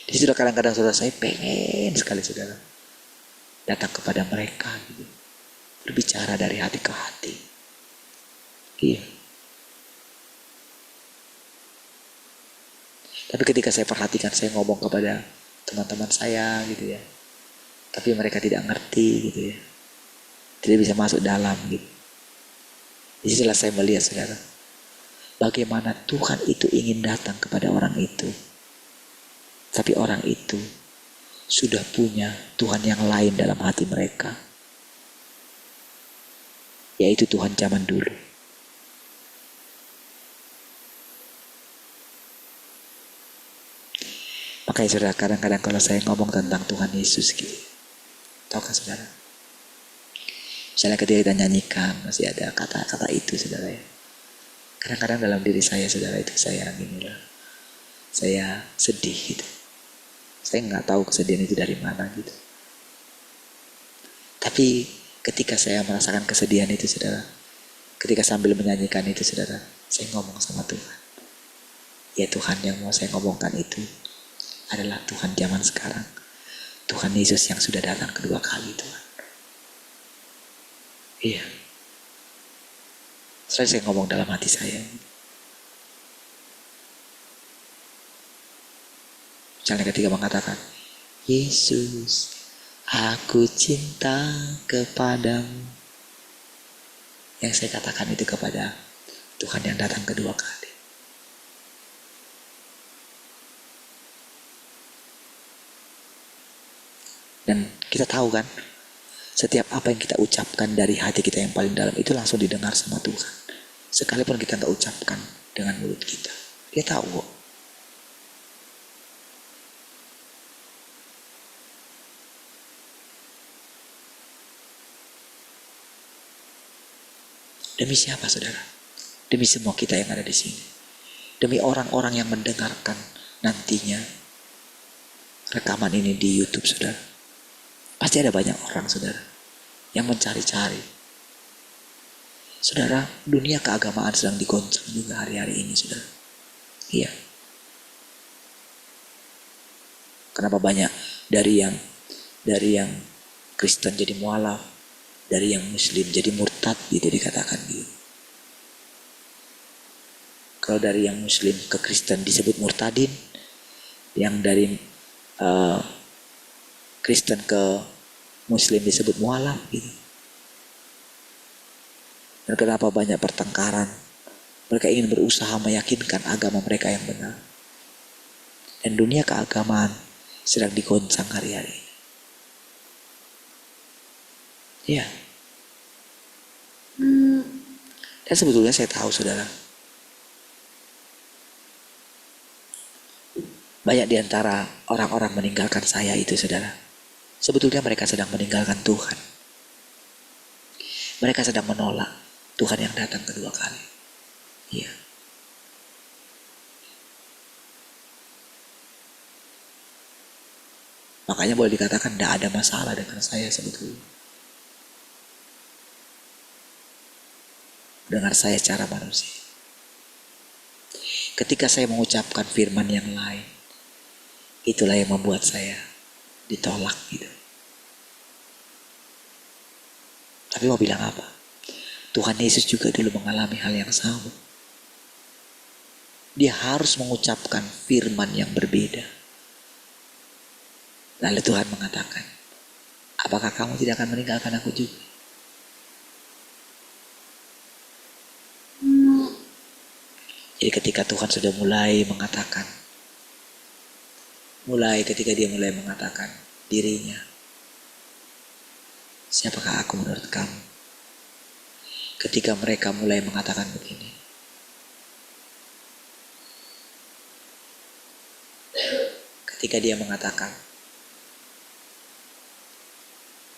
Speaker 1: Disitulah kadang-kadang saudara, saya pengen sekali saudara datang kepada mereka gitu, berbicara dari hati ke hati. Iya. Tapi ketika saya perhatikan, saya ngomong kepada teman-teman saya gitu ya, tapi mereka tidak ngerti gitu ya, tidak bisa masuk dalam gitu. Disitulah saya melihat saudara, bagaimana Tuhan itu ingin datang kepada orang itu, tapi orang itu sudah punya Tuhan yang lain dalam hati mereka, yaitu Tuhan zaman dulu. Makanya saudara, kadang-kadang kalau saya ngomong tentang Tuhan Yesus gitu, tahukah saudara, misalnya ketika kita nyanyikan masih ada kata-kata itu saudara ya, kadang-kadang dalam diri saya saudara itu saya sedih gitu. Saya nggak tahu kesedihan itu dari mana gitu. Tapi ketika saya merasakan kesedihan itu saudara, ketika sambil menyanyikan itu saudara, saya ngomong sama Tuhan, ya Tuhan, yang mau saya ngomongkan itu adalah Tuhan zaman sekarang. Tuhan Yesus yang sudah datang kedua kali, Tuhan. Iya. Saya ngomong dalam hati saya. Misalnya ketika mengatakan, Yesus, aku cinta kepadamu. Yang saya katakan itu kepada Tuhan yang datang kedua kali. Dan kita tahu kan, setiap apa yang kita ucapkan dari hati kita yang paling dalam itu langsung didengar sama Tuhan. Sekalipun kita nggak ucapkan dengan mulut kita, Dia tahu kok. Demi siapa, saudara? Demi semua kita yang ada di sini. Demi orang-orang yang mendengarkan nantinya rekaman ini di YouTube, saudara. Pasti ada banyak orang, saudara, yang mencari-cari. Saudara, dunia keagamaan sedang digoncang juga hari-hari ini, saudara. Iya. Kenapa banyak dari yang Kristen jadi mualaf, dari yang Muslim jadi murtad, gitu dikatakan gitu. Kalau dari yang Muslim ke Kristen disebut murtadin, yang dari Kristen ke Muslim disebut mualaf gitu. Dan kenapa banyak pertengkaran? Mereka ingin berusaha meyakinkan agama mereka yang benar. Dan dunia keagamaan sedang digoncang hari-hari. Iya. Dan sebetulnya saya tahu, saudara, banyak di antara orang-orang meninggalkan saya itu, saudara, sebetulnya mereka sedang meninggalkan Tuhan. Mereka sedang menolak Tuhan yang datang kedua kali. Iya. Makanya boleh dikatakan tidak ada masalah dengan saya sebetulnya. Dengan saya secara manusia. Ketika saya mengucapkan firman yang lain, itulah yang membuat saya ditolak gitu. Tapi mau bilang apa? Tuhan Yesus juga dulu mengalami hal yang sama. Dia harus mengucapkan firman yang berbeda. Lalu Tuhan mengatakan, apakah kamu tidak akan meninggalkan aku juga? Jadi ketika Tuhan sudah mulai mengatakan, ketika dia mulai mengatakan dirinya, siapakah aku menurut kamu? Ketika mereka mulai mengatakan begini, ketika dia mengatakan,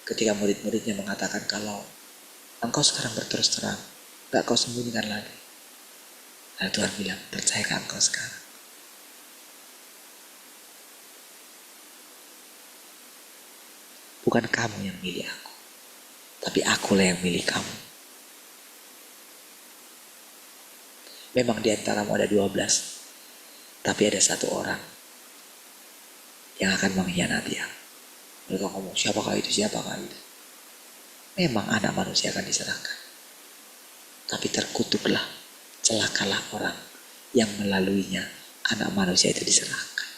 Speaker 1: ketika murid-muridnya mengatakan kalau engkau sekarang berterus terang, gak kau sembunyikan lagi. Lalu Tuhan bilang, percayakah engkau sekarang? Bukan kamu yang milih aku, tapi akulah yang milih kamu. Memang di antaramu ada 12, tapi ada satu orang yang akan mengkhianati aku. Mereka ngomong, siapakah itu? Memang anak manusia akan diserahkan. Tapi terkutuklah, celakalah orang yang melaluinya anak manusia itu diserahkan.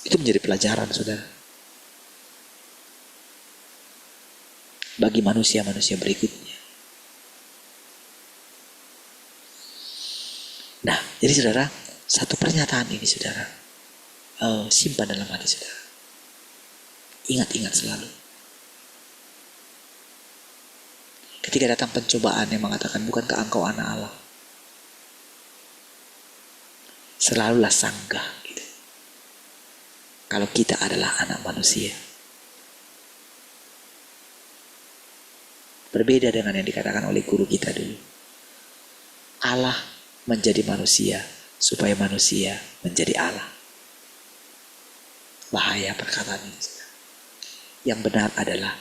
Speaker 1: Itu menjadi pelajaran, saudara. Bagi manusia-manusia berikutnya. Nah, jadi saudara, satu pernyataan ini, saudara, simpan dalam hati saudara. Ingat-ingat selalu. Ketika datang pencobaan yang mengatakan, bukankah engkau anak Allah? Selalulah sanggah gitu. Kalau kita adalah anak manusia. Berbeda dengan yang dikatakan oleh guru kita dulu. Allah menjadi manusia supaya manusia menjadi Allah. Bahaya perkataan ini. Yang benar adalah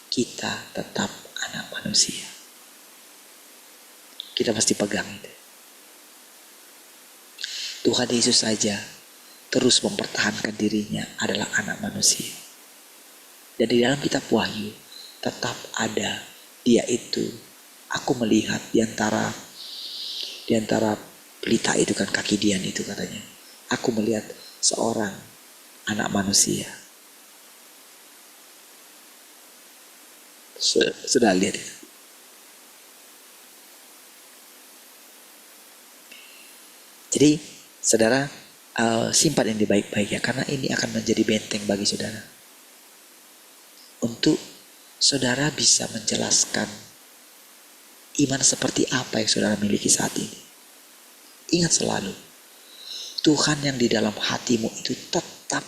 Speaker 1: kita tetap anak manusia. Kita mesti pegang itu. Tuhan Yesus saja terus mempertahankan dirinya adalah anak manusia. Dan di dalam kitab Wahyu tetap ada dia itu. Aku melihat di antara pelita itu kan, kaki Dian itu katanya. Aku melihat seorang anak manusia. Sudah lihat itu. Jadi saudara, simpan ini baik-baik ya, karena ini akan menjadi benteng bagi saudara. Untuk saudara bisa menjelaskan iman seperti apa yang saudara miliki saat ini. Ingat selalu, Tuhan yang di dalam hatimu itu tetap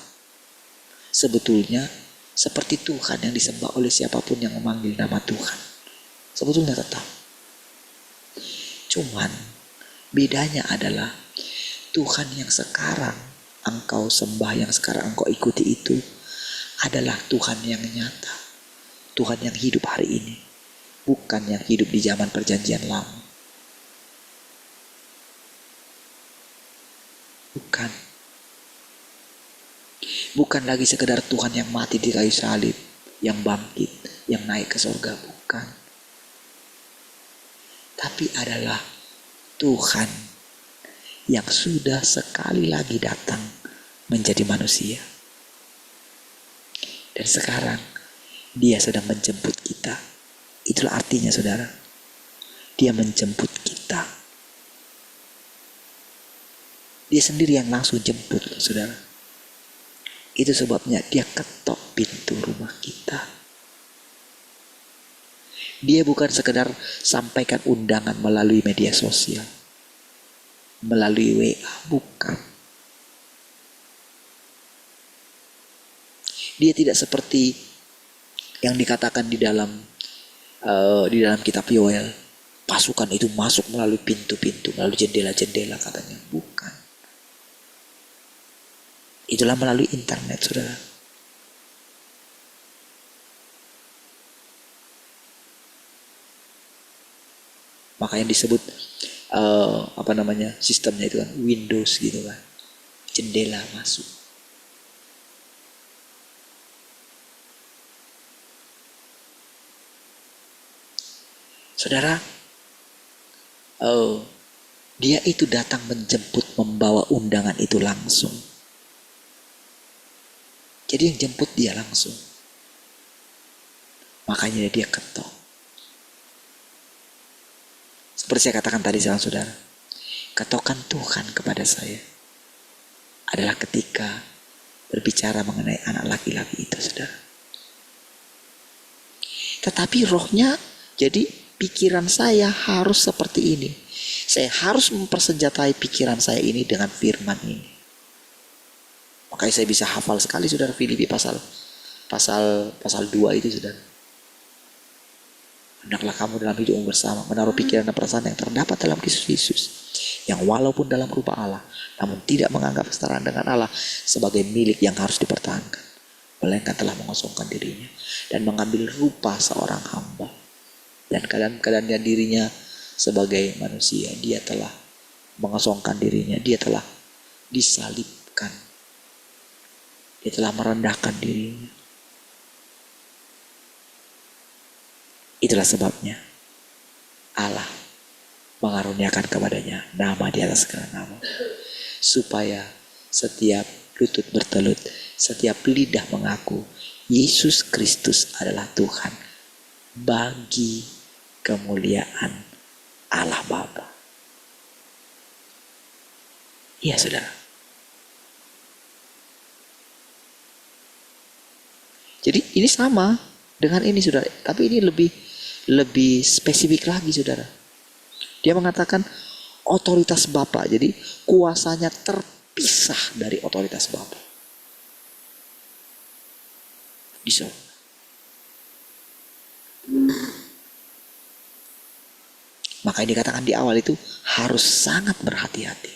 Speaker 1: sebetulnya seperti Tuhan yang disembah oleh siapapun yang memanggil nama Tuhan. Sebetulnya tetap. Cuman bedanya adalah Tuhan yang sekarang engkau sembah, yang sekarang engkau ikuti itu adalah Tuhan yang nyata. Tuhan yang hidup hari ini. Bukan yang hidup di zaman perjanjian lama. Bukan. Bukan lagi sekedar Tuhan yang mati di kayu salib, yang bangkit, yang naik ke surga. Bukan. Tapi adalah Tuhan yang sudah sekali lagi datang menjadi manusia. Dan sekarang dia sedang menjemput kita. Itulah artinya saudara. Dia menjemput kita. Dia sendiri yang langsung jemput saudara. Itu sebabnya dia ketok pintu rumah kita. Dia bukan sekedar sampaikan undangan melalui media sosial, melalui WA, bukan. Dia tidak seperti yang dikatakan di dalam kitab Yoel, pasukan itu masuk melalui pintu-pintu, melalui jendela-jendela katanya. Bukan. Itulah melalui internet, saudara. Makanya disebut sistemnya itu kan Windows gitu kan, jendela masuk. Saudara, dia itu datang menjemput, membawa undangan itu langsung. Jadi yang jemput dia langsung. Makanya dia ketok. Seperti saya katakan tadi sama saudara, ketokan Tuhan kepada saya adalah ketika berbicara mengenai anak laki-laki itu, saudara. Tetapi rohnya, jadi pikiran saya harus seperti ini. Saya harus mempersenjatai pikiran saya ini dengan firman ini. Makanya saya bisa hafal sekali saudara Filipi pasal 2 itu saudara. Hendaklah kamu dalam hidupmu bersama menaruh pikiran dan perasaan yang terdapat dalam Kristus Yesus, yang walaupun dalam rupa Allah, namun tidak menganggap kesetaraan dengan Allah sebagai milik yang harus dipertahankan, melainkan telah mengosongkan dirinya dan mengambil rupa seorang hamba. Dan keadaannya dirinya sebagai manusia, dia telah mengosongkan dirinya, dia telah disalibkan, dia telah merendahkan dirinya. Itulah sebabnya Allah mengaruniakan kepadanya nama di atas segala nama, supaya setiap lutut bertelut, setiap lidah mengaku Yesus Kristus adalah Tuhan, bagi kemuliaan Allah Bapa. Iya saudara. Jadi ini sama dengan ini saudara, tapi ini lebih spesifik lagi saudara. Dia mengatakan otoritas Bapa, jadi kuasanya terpisah dari otoritas Bapa. Bisa. Maka yang dikatakan di awal itu harus sangat berhati-hati.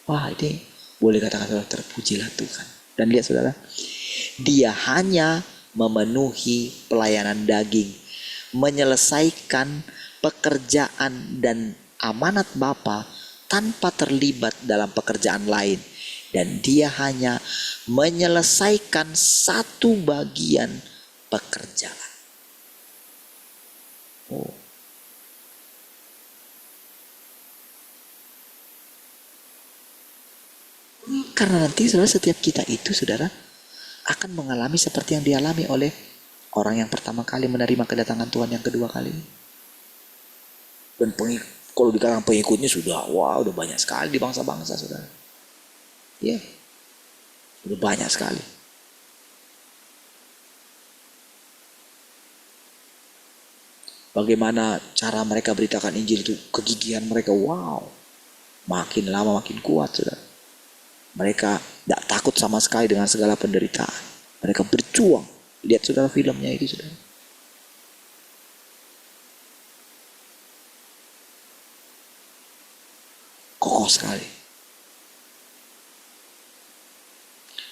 Speaker 1: Wah, ini boleh katakan saudara, terpujilah Tuhan. Dan lihat saudara, dia hanya memenuhi pelayanan daging, menyelesaikan pekerjaan dan amanat Bapa tanpa terlibat dalam pekerjaan lain, dan dia hanya menyelesaikan satu bagian pekerjaan. Oh. Karena nanti saudara, setiap kita itu saudara akan mengalami seperti yang dialami oleh orang yang pertama kali menerima kedatangan Tuhan yang kedua kali. Dan kalau di kalangan pengikutnya sudah udah banyak sekali di bangsa-bangsa saudara. Iya, sudah banyak sekali. Bagaimana cara mereka beritakan Injil itu, kegigihan mereka, makin lama makin kuat saudara. Mereka tidak takut sama sekali dengan segala penderitaan. Mereka berjuang. Lihat saudara filmnya itu saudara. Kokoh sekali.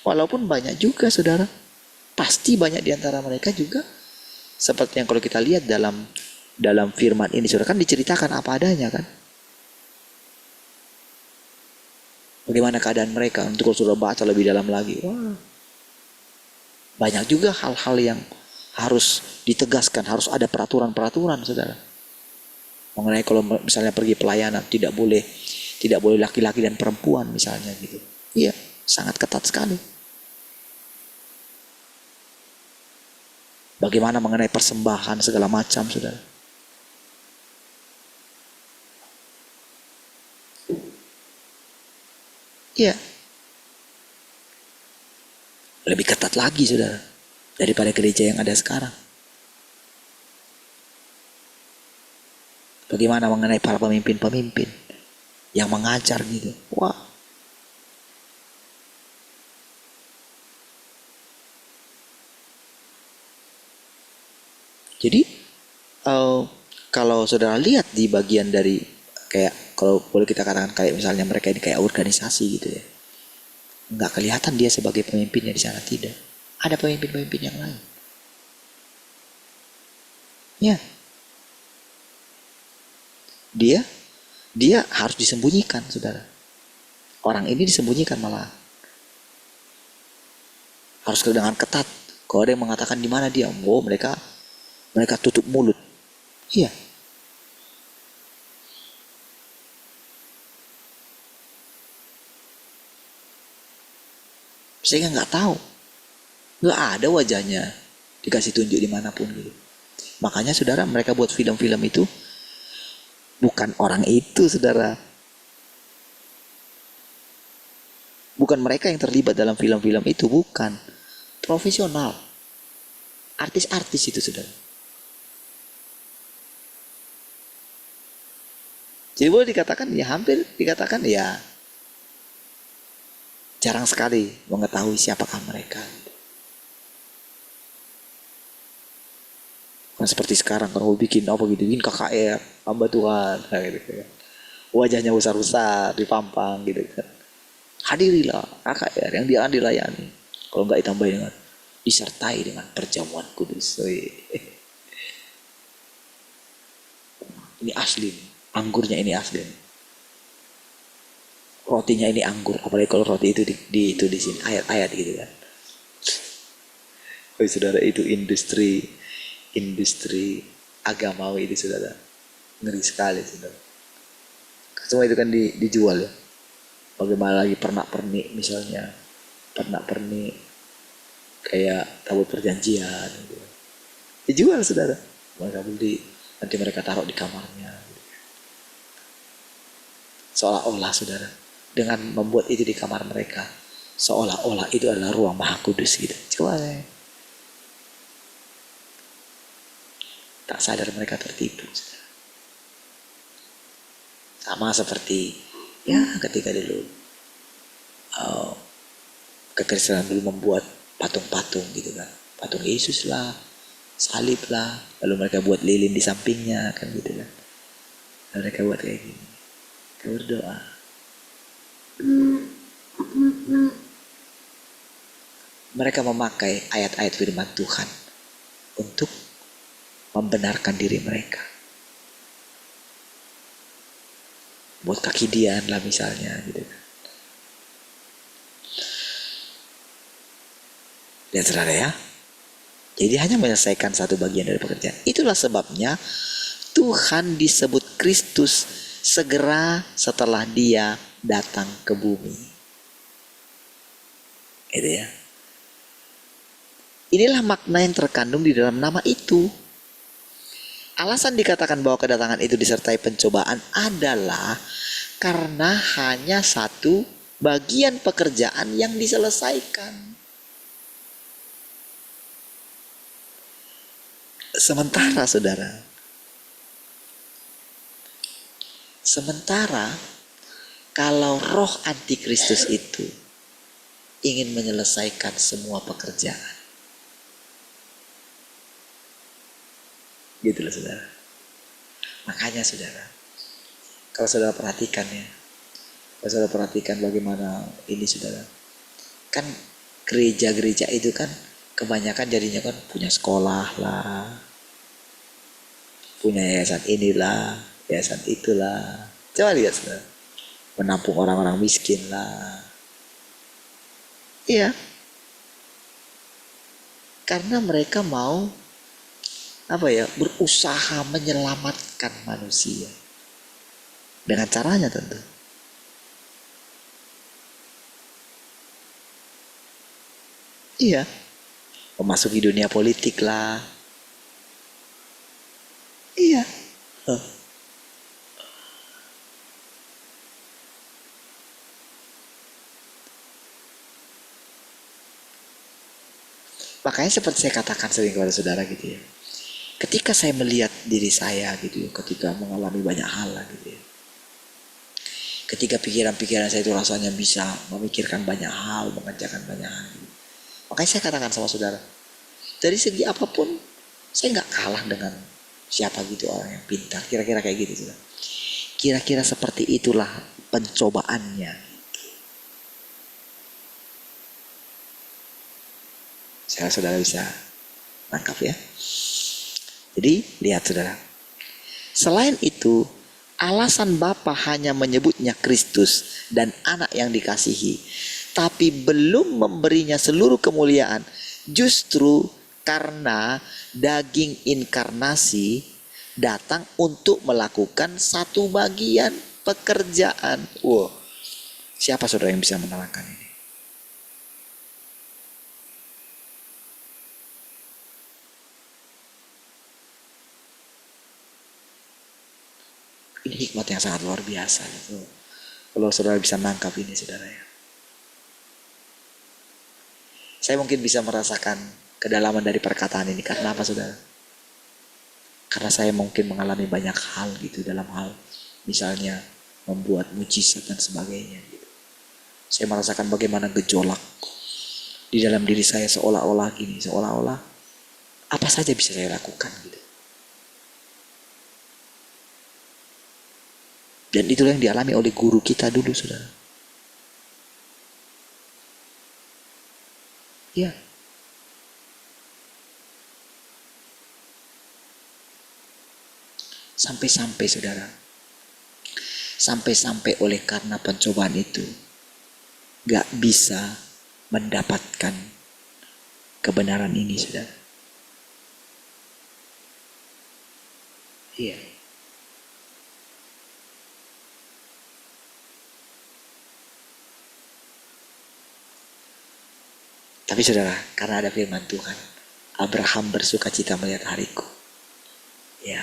Speaker 1: Walaupun banyak juga saudara, pasti banyak di antara mereka juga seperti yang kalau kita lihat dalam firman ini saudara, kan diceritakan apa adanya kan. Bagaimana keadaan mereka, untuk kalau sudah baca lebih dalam lagi, banyak juga hal-hal yang harus ditegaskan, harus ada peraturan-peraturan saudara. Mengenai kalau misalnya pergi pelayanan, tidak boleh laki-laki dan perempuan misalnya gitu. Iya, sangat ketat sekali. Bagaimana mengenai persembahan segala macam saudara. Iya. Lebih ketat lagi saudara daripada gereja yang ada sekarang. Bagaimana mengenai para pemimpin-pemimpin yang mengajar gitu. Jadi kalau saudara lihat di bagian dari kayak, kalau boleh kita katakan kayak misalnya mereka ini kayak organisasi gitu ya, nggak kelihatan dia sebagai pemimpinnya di sana, tidak. Ada pemimpin-pemimpin yang lain. Ya, dia harus disembunyikan saudara. Orang ini disembunyikan malah. Harus dengan ketat. Kalau ada yang mengatakan di mana dia, mereka tutup mulut. Iya. Sehingga nggak tahu, nggak ada wajahnya dikasih tunjuk dimanapun gitu. Makanya saudara, mereka buat film-film itu bukan orang itu saudara, bukan mereka yang terlibat dalam film-film itu, bukan profesional, artis-artis itu saudara. Jadi boleh dikatakan ya, hampir dikatakan ya, jarang sekali mengetahui siapakah mereka. Bukan seperti sekarang kalau bikin apa gitu, bikin KKR, hamba Tuhan, gitu. Wajahnya besar-besar, dipampang gitu kan. Hadirilah KKR yang dia dilayani. Kalau nggak ditambahin dengan disertai dengan perjamuan kudus. Ini asli, anggurnya ini asli. Rotinya ini anggur, apalagi kalau roti itu di sini ayat-ayat gitu kan. Saudara, itu industri agamawi itu saudara, ngeri sekali saudara. Semua itu kan dijual ya. Bagaimana lagi pernak-pernik misalnya, pernak-pernik kayak tabut perjanjian gitu. Dijual saudara, mereka beli, nanti mereka taruh di kamarnya. Seolah-olah saudara, dengan membuat itu di kamar mereka, seolah-olah itu adalah ruang Maha Kudus gitu. Coba ya. Tak sadar mereka tertipu. Sama seperti ya ketika dulu kekristenan dulu membuat patung-patung gitu kan, patung Yesus lah, salib lah, lalu mereka buat lilin di sampingnya kan gitu kan. Lalu mereka buat kayak gini, mereka berdoa. Mereka memakai ayat-ayat firman Tuhan untuk membenarkan diri mereka. buat kaki Dian lah misalnya gitu. Dan saudara ya, jadi hanya menyelesaikan satu bagian dari pekerjaan. Itulah sebabnya Tuhan disebut Kristus segera setelah dia datang ke bumi. Gitu ya. Inilah makna yang terkandung di dalam nama itu. Alasan dikatakan bahwa kedatangan itu disertai pencobaan adalah karena hanya satu bagian pekerjaan yang diselesaikan. Sementara kalau roh antikristus itu ingin menyelesaikan semua pekerjaan, gitu loh saudara. Makanya saudara, kalau saudara perhatikan ya, kalau saudara perhatikan bagaimana ini saudara, kan gereja-gereja itu kan kebanyakan jadinya kan punya sekolah lah, punya yayasan inilah, yayasan itulah. Coba lihat saudara, menampung orang-orang miskin lah. Iya, karena mereka mau berusaha menyelamatkan manusia dengan caranya tentu. Iya, memasuki dunia politik lah. Iya. Makanya seperti saya katakan sering kepada saudara gitu ya. Ketika saya melihat diri saya gitu ya, ketika mengalami banyak hal lah gitu ya. Ketika pikiran-pikiran saya itu rasanya bisa memikirkan banyak hal, mengerjakan banyak hal. Gitu. Makanya saya katakan sama saudara, dari segi apapun saya nggak kalah dengan siapa gitu orang yang pintar. Kira-kira kayak gitu saudara. Kira-kira seperti itulah pencobaannya. Saya saudara bisa nangkap ya. Jadi lihat saudara. Selain itu, alasan Bapa hanya menyebutnya Kristus dan anak yang dikasihi, tapi belum memberinya seluruh kemuliaan, justru karena daging inkarnasi datang untuk melakukan satu bagian pekerjaan. Wow, siapa saudara yang bisa menerangkan ini? Ini hikmat yang sangat luar biasa gitu. Kalau saudara bisa nangkap ini saudara ya. Saya mungkin bisa merasakan kedalaman dari perkataan ini karena apa saudara? Karena saya mungkin mengalami banyak hal gitu dalam hal misalnya membuat mujizat dan sebagainya gitu. Saya merasakan bagaimana gejolak di dalam diri saya seolah-olah apa saja bisa saya lakukan gitu. Dan itulah yang dialami oleh guru kita dulu saudara. Ya. Sampai-sampai saudara. Sampai-sampai oleh karena pencobaan itu gak bisa mendapatkan kebenaran ini saudara. Iya. Tapi saudara, karena ada firman Tuhan, Abraham bersukacita melihat hariku. Ya,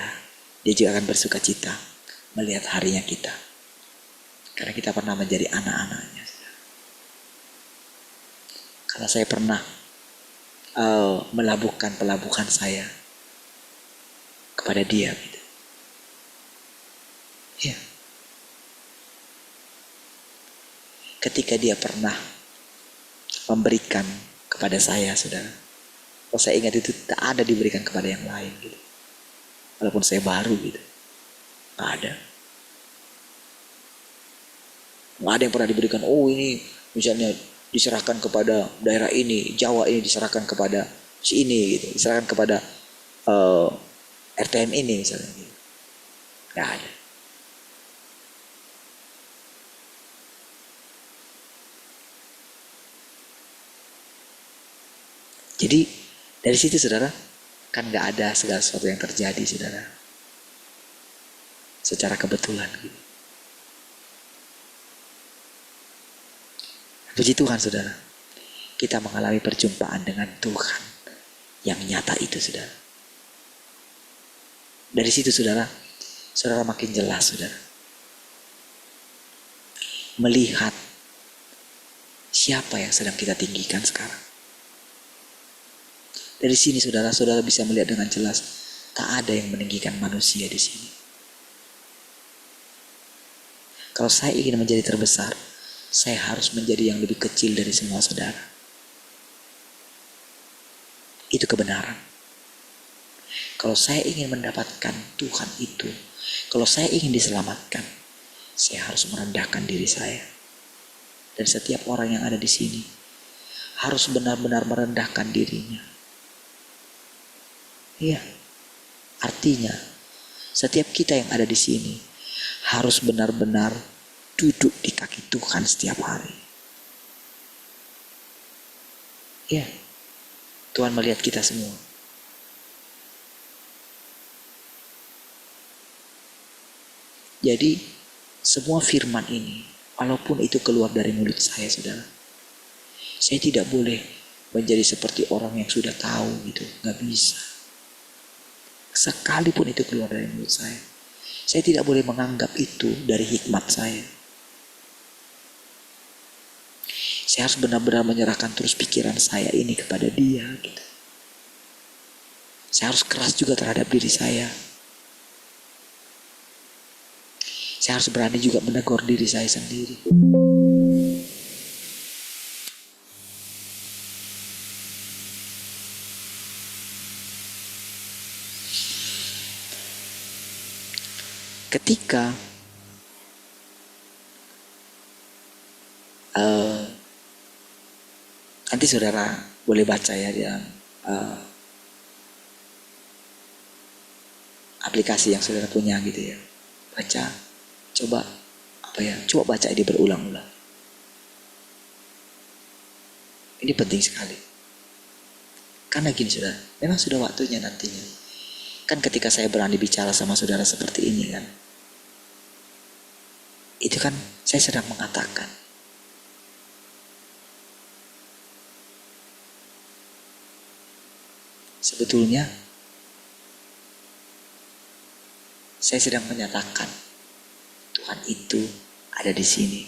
Speaker 1: dia juga akan bersukacita melihat harinya kita. Karena kita pernah menjadi anak-anaknya. Karena saya pernah melabuhkan pelabuhan saya kepada dia. Gitu. Ya. Ketika dia pernah memberikan kepada saya, saudara. Kalau saya ingat itu tak ada diberikan kepada yang lain gitu. Walaupun saya baru gitu. Tak ada. Nggak ada yang pernah diberikan, oh ini misalnya diserahkan kepada daerah ini, Jawa ini diserahkan kepada si ini gitu. Diserahkan kepada RTM ini misalnya gitu. Nggak ada. Jadi dari situ saudara, kan gak ada segala sesuatu yang terjadi saudara secara kebetulan gitu. Puji Tuhan saudara, kita mengalami perjumpaan dengan Tuhan yang nyata itu saudara. Dari situ saudara makin jelas saudara melihat siapa yang sedang kita tinggikan sekarang. Dari sini saudara bisa melihat dengan jelas, tak ada yang meninggikan manusia di sini. Kalau saya ingin menjadi terbesar, saya harus menjadi yang lebih kecil dari semua saudara. Itu kebenaran. Kalau saya ingin mendapatkan Tuhan itu, kalau saya ingin diselamatkan, saya harus merendahkan diri saya. Dan setiap orang yang ada di sini harus benar-benar merendahkan dirinya. Iya, artinya setiap kita yang ada di sini harus benar-benar duduk di kaki Tuhan setiap hari. Iya, Tuhan melihat kita semua. Jadi semua firman ini, walaupun itu keluar dari mulut saya saudara, saya tidak boleh menjadi seperti orang yang sudah tahu gitu, gak bisa. Sekalipun itu keluar dari mulut saya tidak boleh menganggap itu dari hikmat saya. Saya harus benar-benar menyerahkan terus pikiran saya ini kepada Dia gitu. Saya harus keras juga terhadap diri saya. Saya harus berani juga menegur diri saya sendiri. Ketika nanti saudara boleh baca ya di dalam aplikasi yang saudara punya gitu ya, baca, coba baca ini berulang-ulang. Ini penting sekali. Karena gini saudara, memang sudah waktunya nantinya. Kan ketika saya berani bicara sama saudara seperti ini kan, itu kan saya sedang mengatakan sebetulnya saya sedang menyatakan Tuhan itu ada di sini.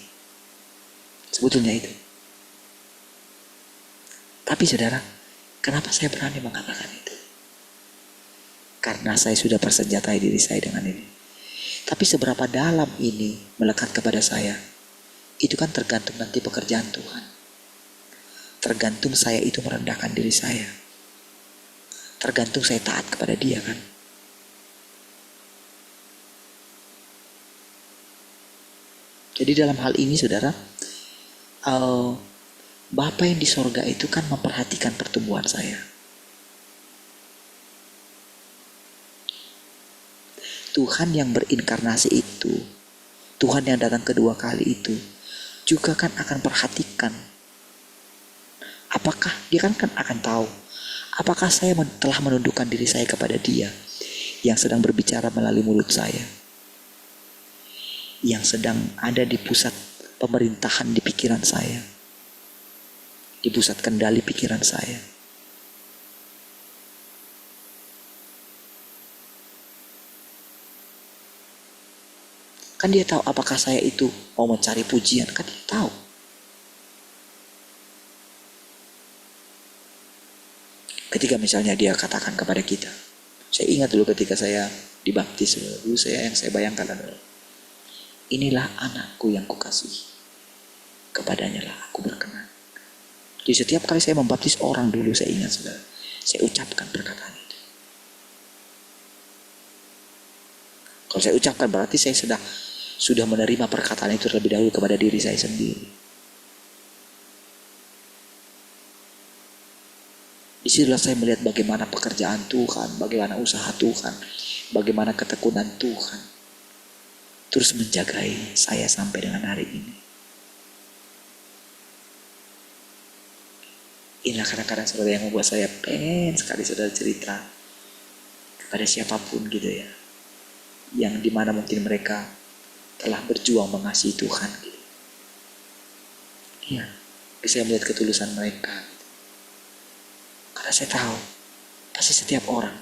Speaker 1: Sebetulnya itu. Tapi saudara, kenapa saya berani mengatakan itu? Karena saya sudah persenjatai diri saya dengan ini. Tapi seberapa dalam ini melekat kepada saya, itu kan tergantung nanti pekerjaan Tuhan. Tergantung saya itu merendahkan diri saya. Tergantung saya taat kepada Dia kan. Jadi dalam hal ini saudara, Bapa yang di sorga itu kan memperhatikan pertumbuhan saya. Tuhan yang berinkarnasi itu, Tuhan yang datang kedua kali itu, juga kan akan perhatikan. Apakah dia kan akan tahu, apakah saya telah menundukkan diri saya kepada Dia yang sedang berbicara melalui mulut saya, yang sedang ada di pusat pemerintahan di pikiran saya, di pusat kendali pikiran saya. Kan Dia tahu apakah saya itu mau mencari pujian, kan Dia tahu. Ketika misalnya Dia katakan kepada kita, saya ingat dulu ketika saya dibaptis, dulu yang saya bayangkan adalah, inilah anakku yang kukasihi, kepadanya lah aku berkenan. Jadi setiap kali saya membaptis orang dulu, saya ingat saudara, saya ucapkan perkataan itu. Kalau saya ucapkan berarti saya sudah menerima perkataan itu terlebih dahulu kepada diri saya sendiri. Disitulah saya melihat bagaimana pekerjaan Tuhan, bagaimana usaha Tuhan, bagaimana ketekunan Tuhan terus menjagai saya sampai dengan hari ini. Inilah kadang-kadang saudara yang membuat saya pengen sekali saudara cerita kepada siapapun gitu ya, yang dimana mungkin mereka telah berjuang mengasihi Tuhan gitu. Iya, saya melihat ketulusan mereka gitu. Karena saya tahu pasti setiap orang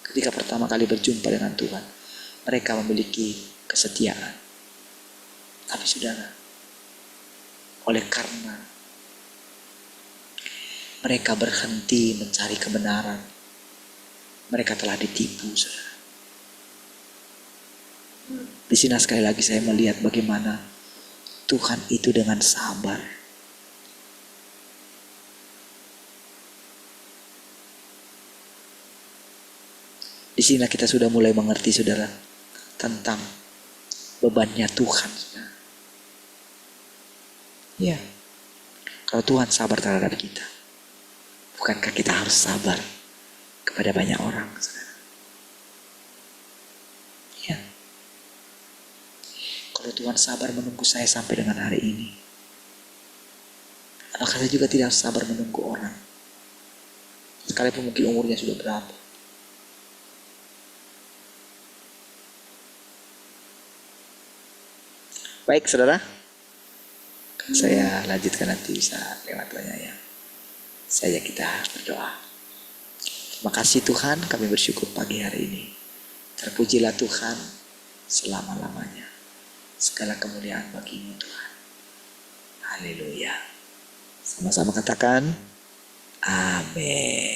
Speaker 1: ketika pertama kali berjumpa dengan Tuhan, mereka memiliki kesetiaan. Tapi saudara, oleh karena mereka berhenti mencari kebenaran, mereka telah ditipu, saudara. Di sini sekali lagi saya melihat bagaimana Tuhan itu dengan sabar. Di sini kita sudah mulai mengerti, saudara, tentang bebannya Tuhan, saudara. Ya, kalau Tuhan sabar terhadap kita, bukankah kita harus sabar kepada banyak orang, saudara? Ya. Kalau Tuhan sabar menunggu saya sampai dengan hari ini, apakah saya juga tidak harus sabar menunggu orang? Sekalipun mungkin umurnya sudah berapa. Baik, saudara. Saya lanjutkan nanti bisa lewat banyak ya. Saya kita berdoa. Terima kasih Tuhan, kami bersyukur pagi hari ini. Terpujilah Tuhan selama-lamanya. Segala kemuliaan bagi-Mu Tuhan. Haleluya. Sama-sama katakan amin.